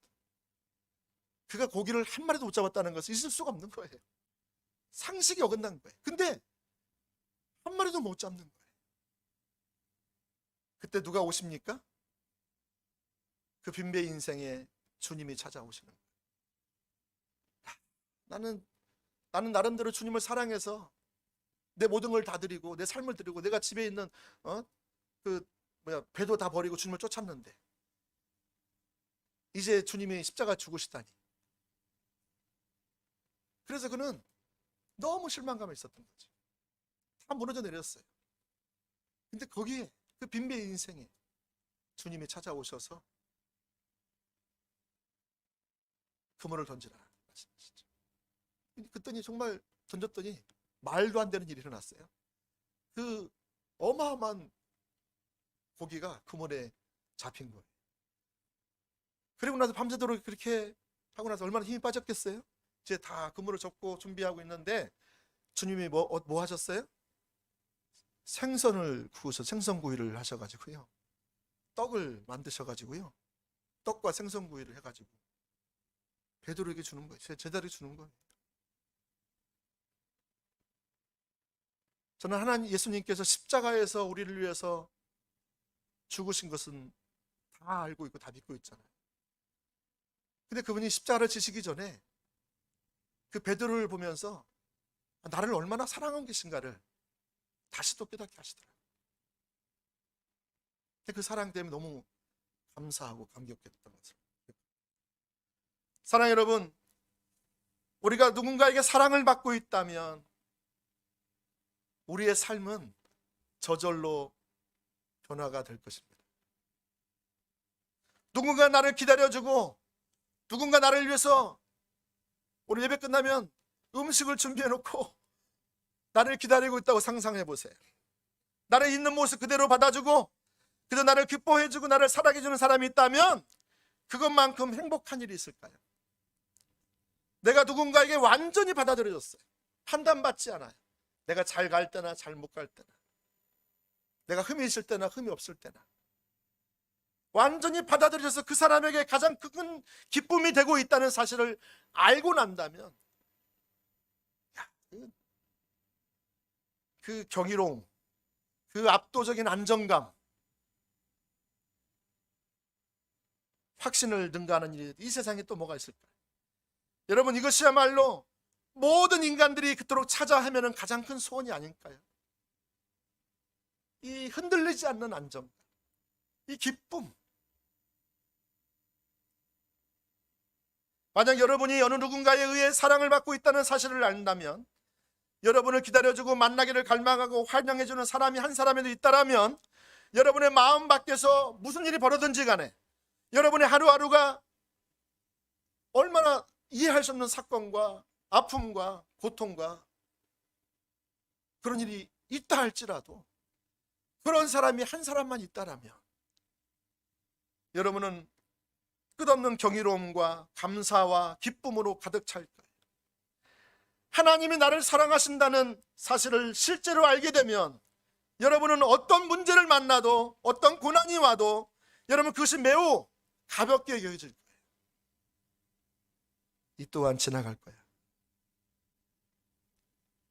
그가 고기를 한 마리도 못 잡았다는 것은 있을 수가 없는 거예요. 상식이 어긋난 거예요. 근데 한 마리도 못 잡는 거예요. 그때 누가 오십니까? 그 빈배 인생에 주님이 찾아오시는 거예요. 나는 나름대로 주님을 사랑해서 내 모든 걸 다 드리고 내 삶을 드리고 내가 집에 있는 배도 다 버리고 주님을 쫓았는데 이제 주님이 십자가 죽으시다니. 그래서 그는 너무 실망감이 있었던 거죠. 다 무너져 내렸어요. 근데 거기에 그 빈배 인생에 주님이 찾아오셔서 그물을 던지라 말씀하시죠. 그랬더니 정말 던졌더니 말도 안 되는 일이 일어났어요. 그 어마어마한 고기가 그물에 잡힌 거예요. 그리고 나서 밤새도록 그렇게 하고 나서 얼마나 힘이 빠졌겠어요? 이제 다 그물을 접고 준비하고 있는데 주님이 뭐 하셨어요? 생선을 구워서 생선구이를 하셔가지고요 떡을 만드셔가지고요 떡과 생선구이를 해가지고 베드로에게 주는 거예요. 제자리에 주는 거예요. 저는 하나님 예수님께서 십자가에서 우리를 위해서 죽으신 것은 다 알고 있고 다 믿고 있잖아요. 근데 그분이 십자가를 지시기 전에 그 베드로를 보면서 나를 얼마나 사랑하고 계신가를 다시 또 깨닫게 하시더라고요. 그 사랑 때문에 너무 감사하고 감격했던 것을. 사랑 여러분, 우리가 누군가에게 사랑을 받고 있다면 우리의 삶은 저절로 변화가 될 것입니다. 누군가 나를 기다려주고 누군가 나를 위해서 우리 예배 끝나면 음식을 준비해놓고 나를 기다리고 있다고 상상해 보세요. 나를 있는 모습 그대로 받아주고 그래서 나를 기뻐해주고 나를 사랑해주는 사람이 있다면 그것만큼 행복한 일이 있을까요? 내가 누군가에게 완전히 받아들여졌어요. 판단받지 않아요. 내가 잘 갈 때나 잘 못 갈 때나, 내가 흠이 있을 때나 흠이 없을 때나 완전히 받아들여져서 그 사람에게 가장 큰 기쁨이 되고 있다는 사실을 알고 난다면 그 경이로움, 그 압도적인 안정감, 확신을 능가하는 일이 이 세상에 또 뭐가 있을까요? 여러분, 이것이야말로 모든 인간들이 그토록 찾아 헤매는 가장 큰 소원이 아닐까요? 이 흔들리지 않는 안정감, 이 기쁨. 만약 여러분이 어느 누군가에 의해 사랑을 받고 있다는 사실을 안다면, 여러분을 기다려주고 만나기를 갈망하고 환영해주는 사람이 한 사람이라도 있다면, 여러분의 마음 밖에서 무슨 일이 벌어든지 간에 여러분의 하루하루가 얼마나 이해할 수 없는 사건과 아픔과 고통과 그런 일이 있다 할지라도 그런 사람이 한 사람만 있다라면 여러분은 끝없는 경이로움과 감사와 기쁨으로 가득 찰 거예요. 하나님이 나를 사랑하신다는 사실을 실제로 알게 되면 여러분은 어떤 문제를 만나도 어떤 고난이 와도 여러분 그것이 매우 가볍게 여겨질 거예요. 이 또한 지나갈 거야.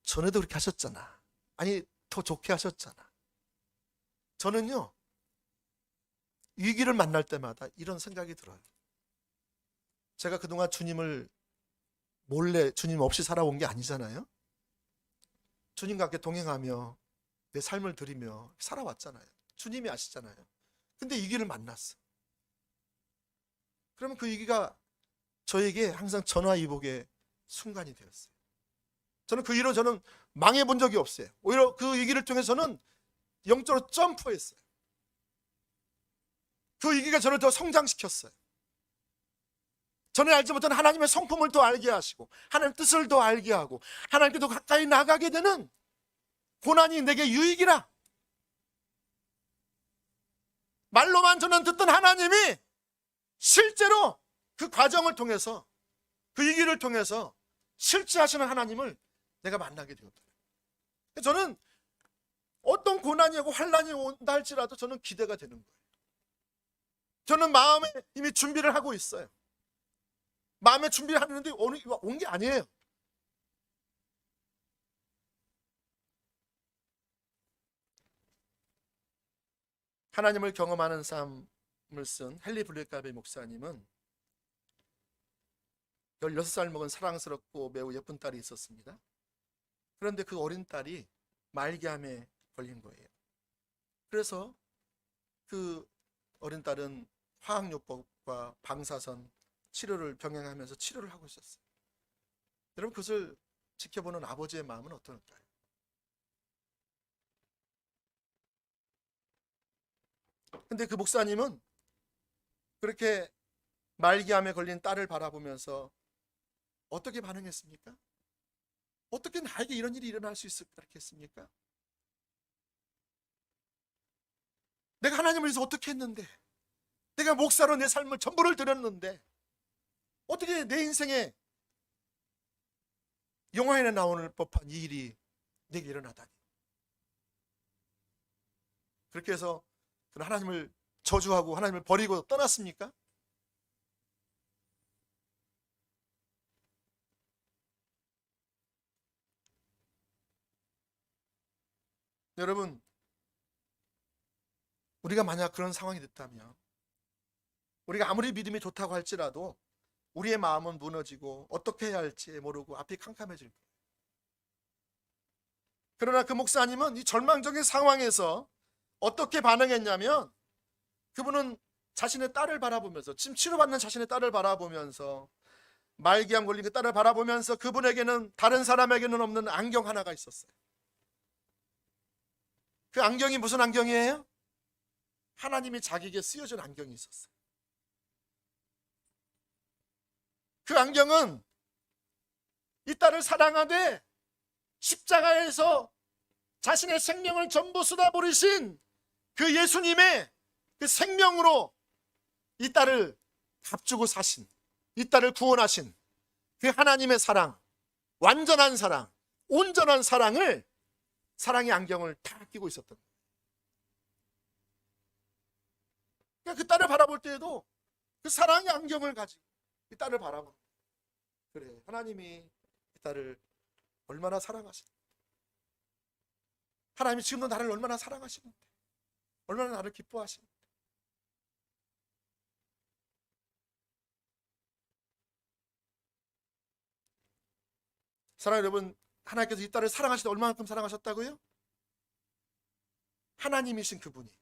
전에도 그렇게 하셨잖아. 아니, 더 좋게 하셨잖아. 저는요, 위기를 만날 때마다 이런 생각이 들어요. 제가 그동안 주님을 몰래 주님 없이 살아온 게 아니잖아요. 주님과 함께 동행하며 내 삶을 드리며 살아왔잖아요. 주님이 아시잖아요. 근데 이 위기를 만났어. 그러면 그 위기가 저에게 항상 전화위복의 순간이 되었어요. 저는 그 이후로 저는 망해본 적이 없어요. 오히려 그 위기를 통해서 저는 영적으로 점프했어요. 그 위기가 저를 더 성장시켰어요. 전에 알지 못한 하나님의 성품을 더 알게 하시고 하나님의 뜻을 더 알게 하고 하나님께 더 가까이 나가게 되는 고난이 내게 유익이라. 말로만 저는 듣던 하나님이 실제로 그 과정을 통해서 그 위기를 통해서 실제하시는 하나님을 내가 만나게 되었다. 저는 어떤 고난이 오고 환난이 온다 할지라도 저는 기대가 되는 거예요. 저는 마음에 이미 준비를 하고 있어요. 마음에 준비를 하는데 온 게 아니에요. 하나님을 경험하는 삶을 쓴 헨리 블랙가베 목사님은 16살 먹은 사랑스럽고 매우 예쁜 딸이 있었습니다. 그런데 그 어린 딸이 말기암에 걸린 거예요. 그래서 그 어린 딸은 화학요법과 방사선 치료를 병행하면서 치료를 하고 있었어요. 여러분, 그것을 지켜보는 아버지의 마음은 어떨까요? 근데 그 목사님은 그렇게 말기암에 걸린 딸을 바라보면서 어떻게 반응했습니까? 어떻게 나에게 이런 일이 일어날 수 있었겠습니까? 내가 하나님을 위해서 어떻게 했는데, 내가 목사로 내 삶을 전부를 드렸는데 어떻게 내 인생에 영화에 나오는 법한 이 일이 내게 일어나다니. 그렇게 해서 그는 하나님을 저주하고 하나님을 버리고 떠났습니까? 여러분, 우리가 만약 그런 상황이 됐다면 우리가 아무리 믿음이 좋다고 할지라도 우리의 마음은 무너지고 어떻게 해야 할지 모르고 앞이 캄캄해질 거예요. 그러나 그 목사님은 이 절망적인 상황에서 어떻게 반응했냐면, 그분은 자신의 딸을 바라보면서, 지금 치료받는 자신의 딸을 바라보면서, 말기암 걸린 그 딸을 바라보면서 그분에게는, 다른 사람에게는 없는 안경 하나가 있었어요. 그 안경이 무슨 안경이에요? 하나님이 자기에게 쓰여준 안경이 있었어요. 그 안경은 이 딸을 사랑하되 십자가에서 자신의 생명을 전부 쏟아버리신 그 예수님의 그 생명으로 이 딸을 값주고 사신, 이 딸을 구원하신 그 하나님의 사랑, 완전한 사랑, 온전한 사랑을, 사랑의 안경을 다 끼고 있었던 거예요. 그러니까 그 딸을 바라볼 때에도 그 사랑의 안경을 가지고 이 딸을 바라보는, 그래, 하나님이 이 딸을 얼마나 사랑하시는데, 하나님이 지금도 나를 얼마나 사랑하시는데, 얼마나 나를 기뻐하시는데. 사랑하는 여러분, 하나님께서 이 딸을 사랑하시다 얼마만큼 사랑하셨다고요? 하나님이신 그분이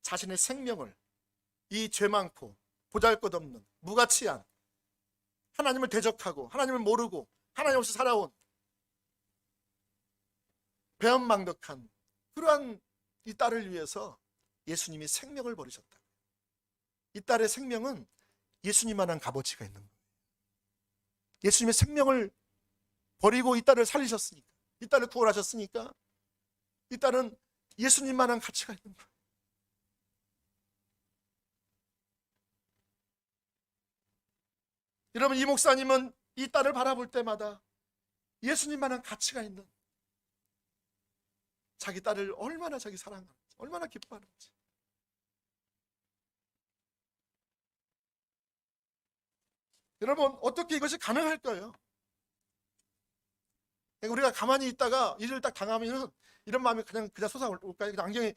자신의 생명을, 이 죄 많고 보잘것없는 무가치한, 하나님을 대적하고 하나님을 모르고 하나님 없이 살아온 배은망덕한 그러한 이 딸을 위해서 예수님이 생명을 버리셨다. 이 딸의 생명은 예수님만한 값어치가 있는 거예요. 예수님의 생명을 버리고 이 딸을 살리셨으니까, 이 딸을 구원하셨으니까 이 딸은 예수님만한 가치가 있는 거예요. 여러분, 이 목사님은 이 딸을 바라볼 때마다 예수님만한 가치가 있는, 자기 딸을 얼마나 자기 사랑하는지, 얼마나 기뻐하는지. 여러분, 어떻게 이것이 가능할까요? 우리가 가만히 있다가 일을 딱 당하면 이런 마음이 그냥 솟아올까요? 안경이,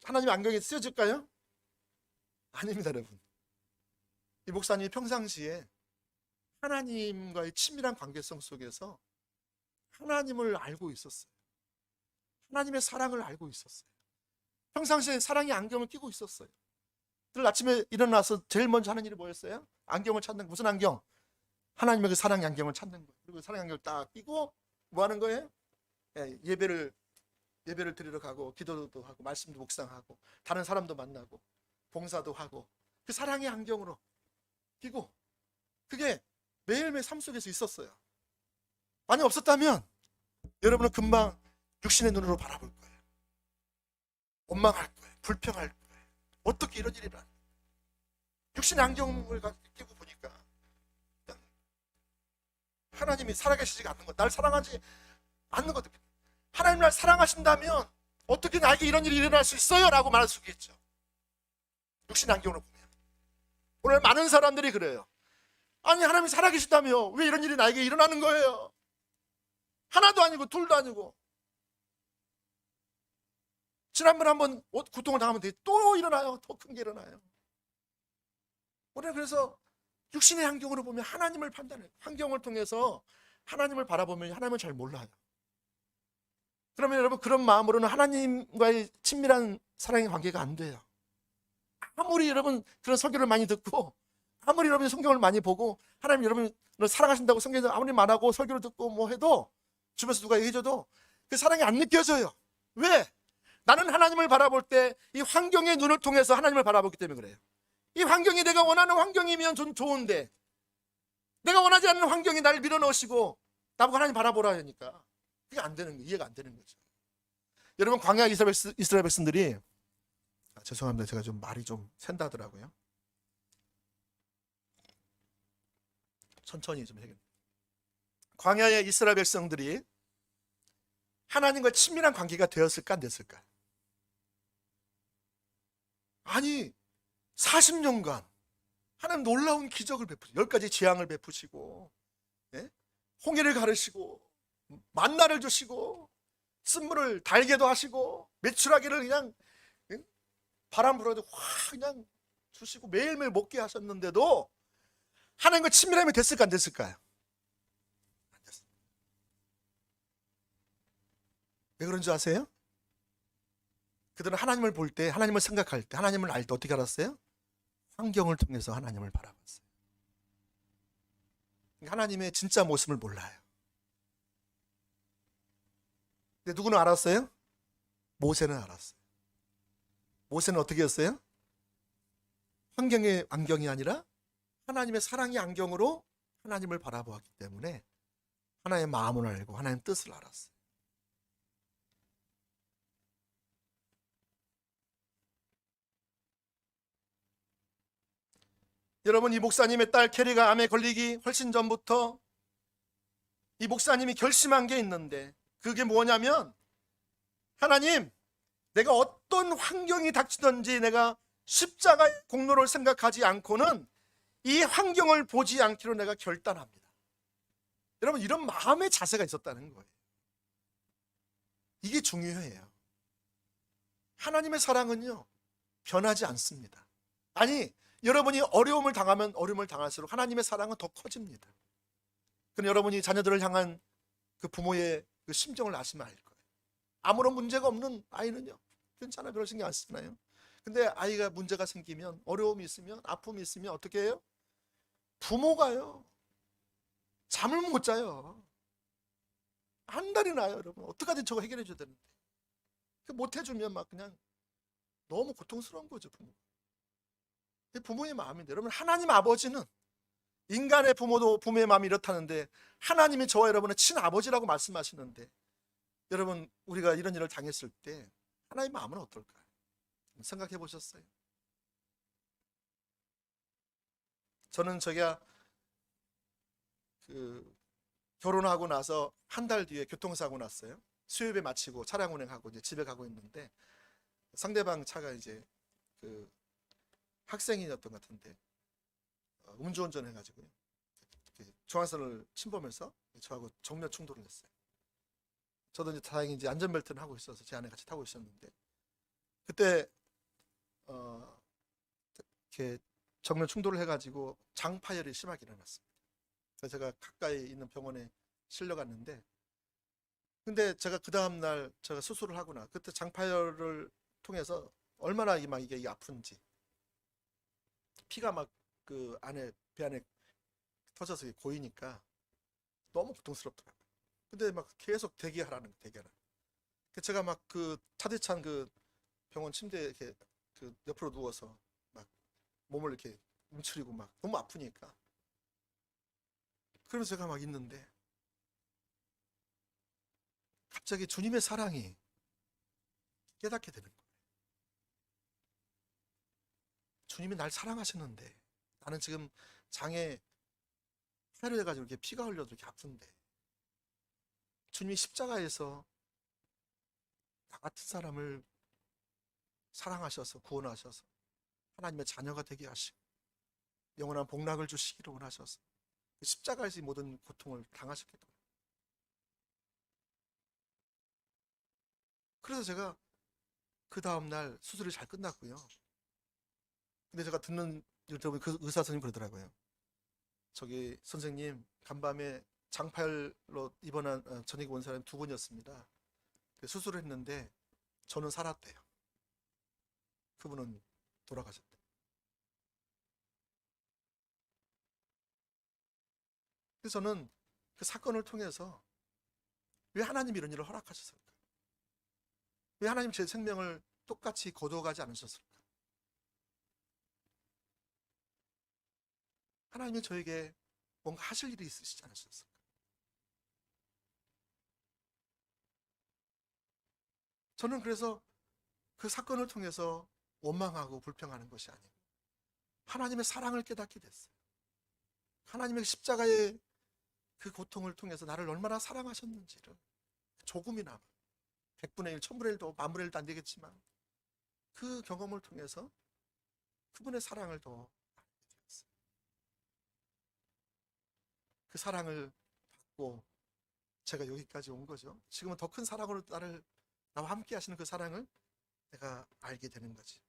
하나님의 안경이 쓰여질까요? 아닙니다, 여러분. 이 목사님이 평상시에 하나님과의 친밀한 관계성 속에서 하나님을 알고 있었어요. 하나님의 사랑을 알고 있었어요. 평상시에 사랑의 안경을 끼고 있었어요. 늘 아침에 일어나서 제일 먼저 하는 일이 뭐였어요? 안경을 찾는 거. 무슨 안경? 하나님의 그 사랑의 안경을 찾는 거예요. 그리고 사랑의 안경을 딱 끼고 뭐 하는 거예요? 예배를 드리러 가고, 기도도 하고, 말씀도 묵상하고, 다른 사람도 만나고, 봉사도 하고, 그 사랑의 안경으로 끼고, 그게 매일매일 삶 속에서 있었어요. 만약 없었다면 여러분은 금방 육신의 눈으로 바라볼 거예요. 원망할 거예요. 불평할 거예요. 어떻게 이런 일이 일어나? 육신의 안경을 끼고 보니까 하나님이 살아계시지 않는 것, 날 사랑하지 않는 것. 하나님 날 사랑하신다면 어떻게 나에게 이런 일이 일어날 수 있어요? 라고 말할 수 있겠죠. 육신의 안경으로 보면. 오늘 많은 사람들이 그래요. 아니, 하나님이 살아계시다며 왜 이런 일이 나에게 일어나는 거예요? 하나도 아니고 둘도 아니고. 지난번에 한번 고통을 당하면 또 일어나요. 더 큰 게 일어나요. 우리는 그래서 육신의 환경으로 보면 하나님을 판단해요. 환경을 통해서 하나님을 바라보면 하나님을 잘 몰라요. 그러면 여러분, 그런 마음으로는 하나님과의 친밀한 사랑의 관계가 안 돼요. 아무리 여러분 그런 설교를 많이 듣고, 아무리 여러분이 성경을 많이 보고, 하나님 여러분을 사랑하신다고 성경에서 아무리 말하고 설교를 듣고 뭐 해도, 주변에서 누가 얘기해줘도 그 사랑이 안 느껴져요. 왜? 나는 하나님을 바라볼 때 이 환경의 눈을 통해서 하나님을 바라보기 때문에 그래요. 이 환경이 내가 원하는 환경이면 좀 좋은데, 내가 원하지 않는 환경이 나를 밀어넣으시고 나보고 하나님 바라보라 하니까 그게 안 되는 거예요. 이해가 안 되는 거죠. 여러분, 광야 이스라엘 백성들이, 죄송합니다. 제가 좀 말이 좀 샌다더라고요. 천천히 좀 해야겠네요. 광야의 이스라엘 백성들이 하나님과 친밀한 관계가 되었을까 안 됐을까? 아니, 40년간 하나님 놀라운 기적을 베푸시고, 10가지 재앙을 베푸시고, 홍해를 가르시고, 만나를 주시고, 쓴물을 달게도 하시고, 메추라기를 그냥 바람 불어도 확 그냥 주시고 매일매일 먹게 하셨는데도 하나님과 친밀함이 됐을까 안 됐을까요? 안 됐어요. 왜 그런 줄 아세요? 그들은 하나님을 볼 때, 하나님을 생각할 때, 하나님을 알 때 어떻게 알았어요? 환경을 통해서 하나님을 바라봤어요. 하나님의 진짜 모습을 몰라요. 근데 누구는 알았어요? 모세는 알았어요. 모세는 어떻게 했어요? 환경의 안경이 아니라 하나님의 사랑의 안경으로 하나님을 바라보았기 때문에 하나님의 마음을 알고 하나님의 뜻을 알았어요. 여러분, 이 목사님의 딸 캐리가 암에 걸리기 훨씬 전부터 이 목사님이 결심한 게 있는데, 그게 뭐냐면, 하나님, 내가 어떤 환경이 닥치든지 내가 십자가의 공로를 생각하지 않고는 이 환경을 보지 않기로 내가 결단합니다. 여러분, 이런 마음의 자세가 있었다는 거예요. 이게 중요해요. 하나님의 사랑은요, 변하지 않습니다. 아니, 여러분이 어려움을 당하면 어려움을 당할수록 하나님의 사랑은 더 커집니다. 그럼 여러분이 자녀들을 향한 그 부모의 그 심정을 아시면 알 거예요. 아무런 문제가 없는 아이는요, 괜찮아, 별 신경 안 쓰잖아요. 근데 아이가 문제가 생기면, 어려움이 있으면, 아픔이 있으면 어떻게 해요? 부모가요, 잠을 못 자요. 한 달이 나요. 여러분, 어떡하든 저거 해결해 줘야 되는데 못 해주면 막 그냥 너무 고통스러운 거죠. 부모의 마음인데, 여러분, 하나님 아버지는, 인간의 부모도 부모의 마음이 이렇다는데 하나님이 저와 여러분의 친아버지라고 말씀하시는데, 여러분, 우리가 이런 일을 당했을 때 하나님의 마음은 어떨까요? 생각해 보셨어요? 저는 제가 결혼하고 나서 한 달 뒤에 교통사고 났어요. 수요일에 마치고 차량 운행하고 이제 집에 가고 있는데, 상대방 차가 이제 학생이었던 것 같은데 음주운전 해가지고요, 중앙선을 침범해서 저하고 정면 충돌을 했어요. 저도 이제 다행히 이제 안전벨트는 하고 있어서 제 안에 같이 타고 있었는데, 그때 이렇게 정면 충돌을 해가지고 장파열이 심하게 일어났습니다. 그래서 제가 가까이 있는 병원에 실려갔는데, 근데 제가 그 다음날 제가 수술을 하거나 그때 장파열을 통해서 얼마나 막 이게 아픈지, 피가 막 그 안에 배 안에 터져서 고이니까 너무 고통스럽더라고요. 근데 막 계속 대기하라는 거, 대기하라. 제가 막 그 차디찬 그 병원 침대에 이렇게 그 옆으로 누워서 막 몸을 이렇게 움츠리고 막 너무 아프니까, 그러면서 제가 막 있는데 갑자기 주님의 사랑이 깨닫게 되는 거예요. 주님이 날 사랑하시는데 나는 지금 장에 파열을 해가지고 이렇게 피가 흘려도 이렇게 아픈데, 주님이 십자가에서 나 같은 사람을 사랑하셔서 구원하셔서 하나님의 자녀가 되게 하시고 영원한 복락을 주시기를 원하셔서 십자가에서 모든 고통을 당하셨기 때문에. 그래서 제가 그 다음날 수술이 잘 끝났고요. 근데 제가 듣는 여러분, 그 의사 선생님 그러더라고요. 저기 선생님, 간밤에 장파열로 입원한 전역에 온 사람이 2분이었습니다. 수술을 했는데 저는 살았대요. 그분은 돌아가셨대요. 그래서 저는 그 사건을 통해서 왜 하나님이 이런 일을 허락하셨을까? 왜 하나님 제 생명을 똑같이 거두어가지 않으셨을까? 하나님이 저에게 뭔가 하실 일이 있으시지 않으셨을까? 저는 그래서 그 사건을 통해서 원망하고 불평하는 것이 아니고 하나님의 사랑을 깨닫게 됐어요. 하나님의 십자가의 그 고통을 통해서 나를 얼마나 사랑하셨는지를 조금이나마, 100분의 1, 1000분의 1도 만분의 1도 안 되겠지만 그 경험을 통해서 그분의 사랑을 더 알게 되었어요. 그 사랑을 받고 제가 여기까지 온 거죠. 지금은 더 큰 사랑으로 나와 함께 하시는 그 사랑을 내가 알게 되는 거지.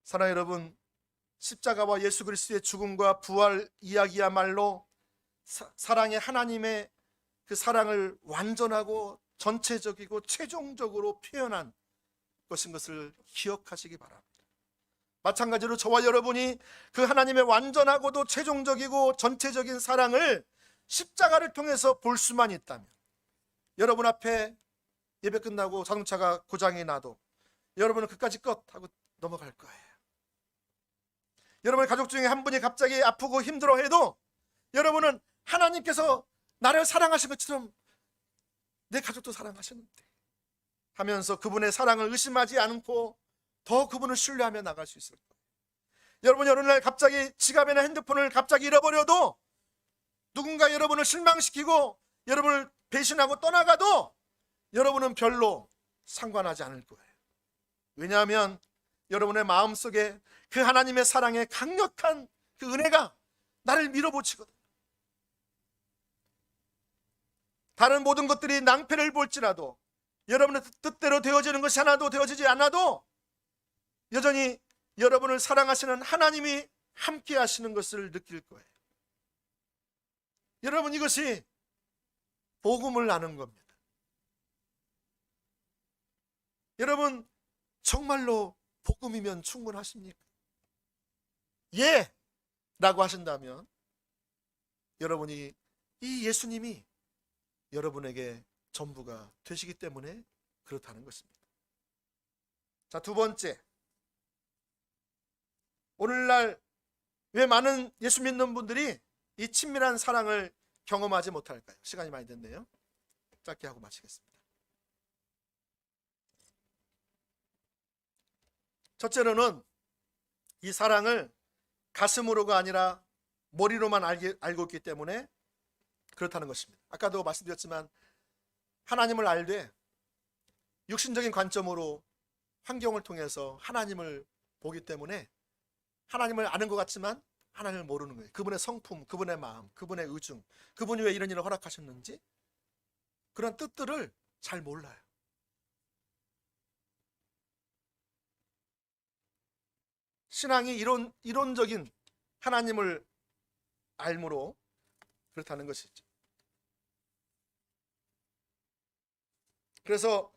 사랑하는 여러분, 십자가와 예수 그리스도의 죽음과 부활 이야기야말로 사랑의 하나님의 그 사랑을 완전하고 전체적이고 최종적으로 표현한 것인 것을 기억하시기 바랍니다. 마찬가지로 저와 여러분이 그 하나님의 완전하고도 최종적이고 전체적인 사랑을 십자가를 통해서 볼 수만 있다면, 여러분 앞에 예배 끝나고 자동차가 고장이 나도 여러분은 그까지 끝 하고 넘어갈 거예요. 여러분의 가족 중에 한 분이 갑자기 아프고 힘들어해도 여러분은 하나님께서 나를 사랑하신 것처럼 내 가족도 사랑하셨는데 하면서 그분의 사랑을 의심하지 않고 더 그분을 신뢰하며 나갈 수 있을 거예요. 여러분이 어느 날 갑자기 지갑이나 핸드폰을 갑자기 잃어버려도, 누군가 여러분을 실망시키고 여러분을 배신하고 떠나가도 여러분은 별로 상관하지 않을 거예요. 왜냐하면 여러분의 마음속에 그 하나님의 사랑의 강력한 그 은혜가 나를 밀어붙이거든요. 다른 모든 것들이 낭패를 볼지라도, 여러분의 뜻대로 되어지는 것이 하나도 되어지지 않아도 여전히 여러분을 사랑하시는 하나님이 함께 하시는 것을 느낄 거예요. 여러분, 이것이 복음을 아는 겁니다. 여러분, 정말로 복음이면 충분하십니까? 예! 라고 하신다면 여러분이 이 예수님이 여러분에게 전부가 되시기 때문에 그렇다는 것입니다. 자, 두 번째, 오늘날 왜 많은 예수 믿는 분들이 이 친밀한 사랑을 경험하지 못할까요? 시간이 많이 됐네요. 짧게 하고 마치겠습니다. 첫째로는 이 사랑을 가슴으로가 아니라 머리로만 알고 있기 때문에 그렇다는 것입니다. 아까도 말씀드렸지만 하나님을 알되 육신적인 관점으로 환경을 통해서 하나님을 보기 때문에 하나님을 아는 것 같지만 하나님을 모르는 거예요. 그분의 성품, 그분의 마음, 그분의 의중, 그분이 왜 이런 일을 허락하셨는지 그런 뜻들을 잘 몰라요. 신앙이 이론적인 하나님을 알므로 그렇다는 것이죠. 그래서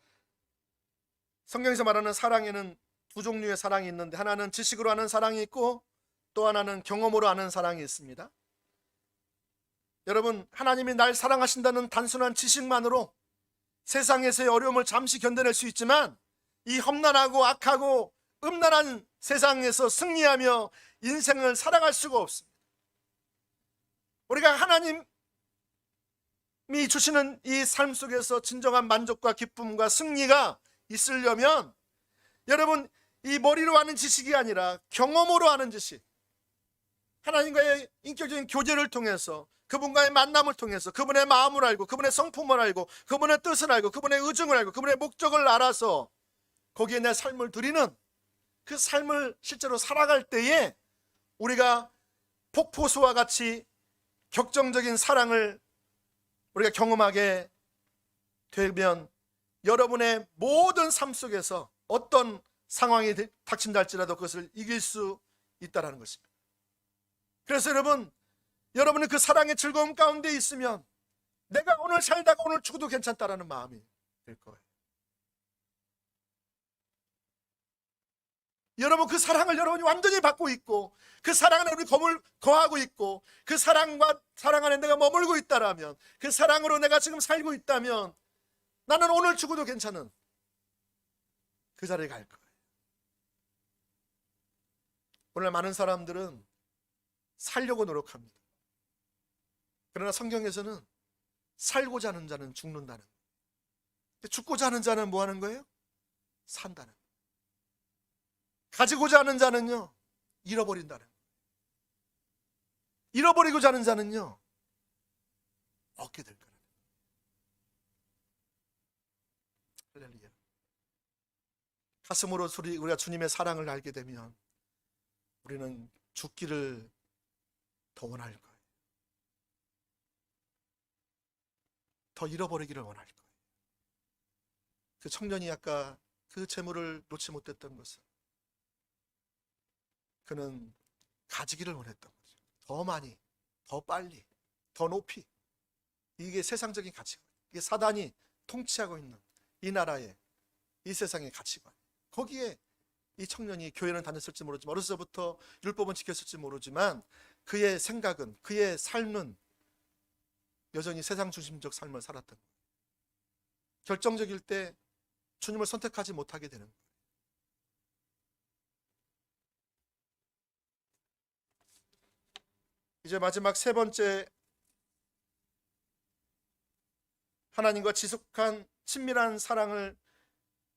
성경에서 말하는 사랑에는 두 종류의 사랑이 있는데, 하나는 지식으로 하는 사랑이 있고 또 하나는 경험으로 하는 사랑이 있습니다. 여러분, 하나님이 날 사랑하신다는 단순한 지식만으로 세상에서의 어려움을 잠시 견뎌낼 수 있지만, 이 험난하고 악하고 음란한 세상에서 승리하며 인생을 살아갈 수가 없습니다. 우리가 하나님이 주시는 이 삶 속에서 진정한 만족과 기쁨과 승리가 있으려면, 여러분, 이 머리로 하는 지식이 아니라 경험으로 하는 지식, 하나님과의 인격적인 교제를 통해서, 그분과의 만남을 통해서 그분의 마음을 알고 그분의 성품을 알고 그분의 뜻을 알고 그분의 의중을 알고 그분의 목적을 알아서 거기에 내 삶을 드리는 그 삶을 실제로 살아갈 때에 우리가 폭포수와 같이 격정적인 사랑을 우리가 경험하게 되면 여러분의 모든 삶 속에서 어떤 상황이 닥친다 할지라도 그것을 이길 수 있다는 것입니다. 그래서 여러분은 그 사랑의 즐거움 가운데 있으면 내가 오늘 살다가 오늘 죽어도 괜찮다라는 마음이 될 거예요. 여러분, 그 사랑을 여러분이 완전히 받고 있고 그 사랑 안에 우리 거하고 있고 그 사랑 안에 내가 머물고 있다라면, 그 사랑으로 내가 지금 살고 있다면 나는 오늘 죽어도 괜찮은 그 자리에 갈 거예요. 오늘 많은 사람들은 살려고 노력합니다. 그러나 성경에서는 살고자 하는 자는 죽는다는 거예요. 죽고자 하는 자는 뭐 하는 거예요? 산다는 거예요. 가지고자 하는 자는요, 잃어버린다는 거예요. 잃어버리고자 하는 자는요, 얻게 될 거예요. 할렐루야. 가슴으로 우리가 주님의 사랑을 알게 되면 우리는 죽기를 더 원할 거예요. 더 잃어버리기를 원할 거예요. 그 청년이 아까 그 재물을 놓지 못했던 것은 그는 가지기를 원했던 거죠. 더 많이, 더 빨리, 더 높이. 이게 세상적인 가치관, 이게 사단이 통치하고 있는 이 나라의, 이 세상의 가치관. 거기에 이 청년이 교회는 다녔을지 모르지만, 어렸을 때부터 율법은 지켰을지 모르지만 그의 생각은, 그의 삶은 여전히 세상 중심적 삶을 살았던 거예요. 결정적일 때 주님을 선택하지 못하게 되는 거예요. 이제 마지막 세 번째, 하나님과 지속한 친밀한 사랑을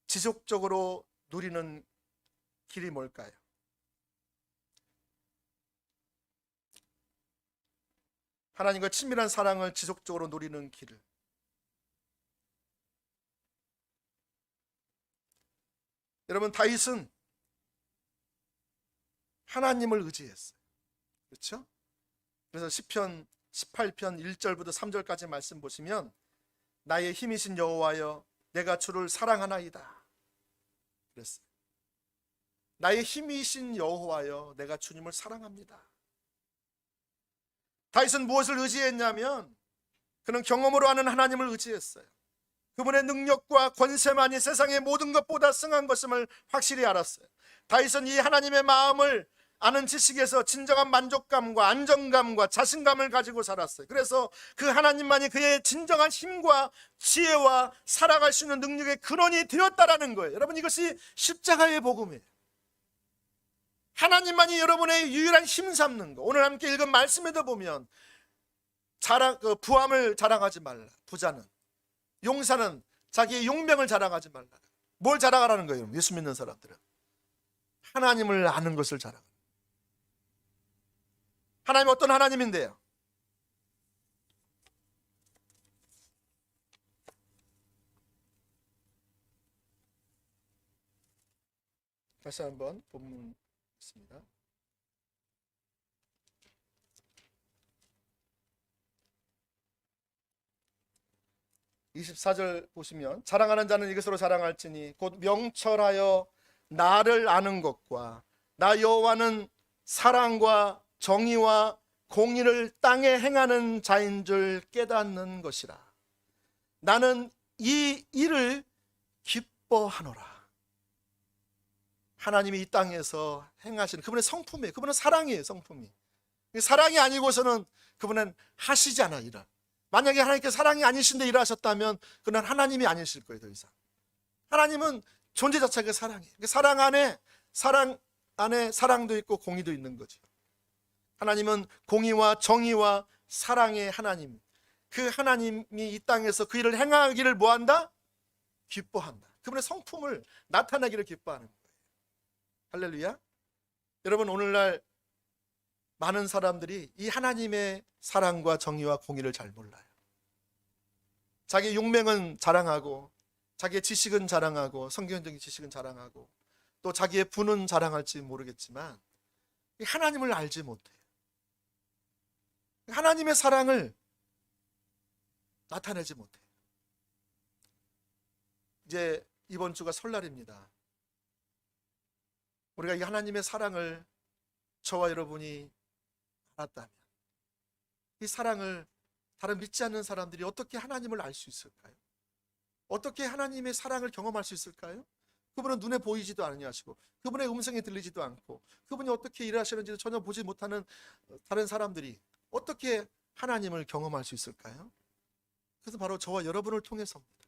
지속적으로 누리는 길이 뭘까요? 하나님과 친밀한 사랑을 지속적으로 누리는 길을, 여러분, 다윗은 하나님을 의지했어요. 그렇죠? 그래서 시편 18편 1절부터 3절까지 말씀 보시면, 나의 힘이신 여호와여 내가 주를 사랑하나이다 그랬어요. 나의 힘이신 여호와여 내가 주님을 사랑합니다. 다윗은 무엇을 의지했냐면, 그는 경험으로 아는 하나님을 의지했어요. 그분의 능력과 권세만이 세상의 모든 것보다 승한 것임을 확실히 알았어요. 다윗은 이 하나님의 마음을 아는 지식에서 진정한 만족감과 안정감과 자신감을 가지고 살았어요. 그래서 그 하나님만이 그의 진정한 힘과 지혜와 살아갈 수 있는 능력의 근원이 되었다라는 거예요. 여러분, 이것이 십자가의 복음이에요. 하나님만이 여러분의 유일한 힘 삼는 거. 오늘 함께 읽은 말씀에도 보면 부함을 자랑하지 말라. 부자는, 용사는 자기의 용병을 자랑하지 말라. 뭘 자랑하라는 거예요? 예수 믿는 사람들은 하나님을 아는 것을 자랑. 하나님 어떤 하나님인데요? 다시 한번 본문 있습니다. 24절 보시면, 자랑하는 자는 이것으로 자랑할지니 곧 명철하여 나를 아는 것과 나 여호와는 사랑과 정의와 공의를 땅에 행하는 자인 줄 깨닫는 것이라. 나는 이 일을 기뻐하노라. 하나님이 이 땅에서 행하시는 그분의 성품이에요. 그분은 사랑이에요. 성품이. 사랑이 아니고서는 그분은 하시지 않아 일을. 만약에 하나님께 사랑이 아니신데 일하셨다면 그는 하나님이 아니실 거예요. 더 이상. 하나님은 존재 자체가 사랑이에요. 사랑 안에 사랑도 있고 공의도 있는 거죠. 하나님은 공의와 정의와 사랑의 하나님. 그 하나님이 이 땅에서 그 일을 행하기를 뭐한다? 기뻐한다. 그분의 성품을 나타내기를 기뻐하는 거예요. 할렐루야. 여러분, 오늘날 많은 사람들이 이 하나님의 사랑과 정의와 공의를 잘 몰라요. 자기 용맹은 자랑하고, 자기의 지식은 자랑하고, 성경적인 지식은 자랑하고, 또 자기의 분은 자랑할지 모르겠지만 이 하나님을 알지 못해요. 하나님의 사랑을 나타내지 못해요. 이제 이번 주가 설날입니다. 우리가 이 하나님의 사랑을 저와 여러분이 알았다면, 이 사랑을 다른 믿지 않는 사람들이 어떻게 하나님을 알 수 있을까요? 어떻게 하나님의 사랑을 경험할 수 있을까요? 그분은 눈에 보이지도 않으시고, 그분의 음성이 들리지도 않고, 그분이 어떻게 일하시는지도 전혀 보지 못하는 다른 사람들이 어떻게 하나님을 경험할 수 있을까요? 그래서 바로 저와 여러분을 통해서입니다.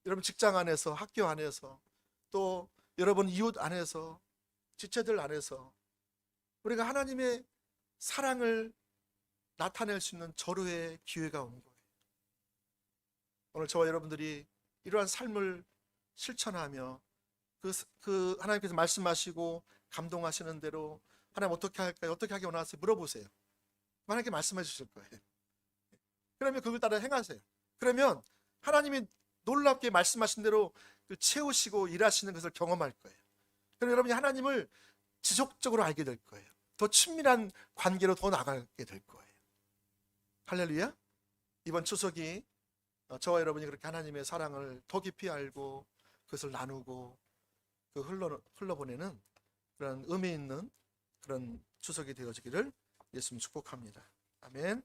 여러분 직장 안에서, 학교 안에서, 또 여러분 이웃 안에서, 지체들 안에서 우리가 하나님의 사랑을 나타낼 수 있는 절호의 기회가 온 거예요. 오늘 저와 여러분들이 이러한 삶을 실천하며 그 하나님께서 말씀하시고 감동하시는 대로 하나님 어떻게 할까요? 어떻게 하기 원하세요? 물어보세요. 하나님께 말씀해 주실 거예요. 그러면 그걸 따라 행하세요. 그러면 하나님이 놀랍게 말씀하신 대로 채우시고 일하시는 것을 경험할 거예요. 그럼 여러분이 하나님을 지속적으로 알게 될 거예요. 더 친밀한 관계로 더 나가게 될 거예요. 할렐루야. 이번 추석이 저와 여러분이 그렇게 하나님의 사랑을 더 깊이 알고 그것을 나누고 그 흘러보내는 그런 의미 있는 그런 추석이 되어지기를 예수님 축복합니다. 아멘.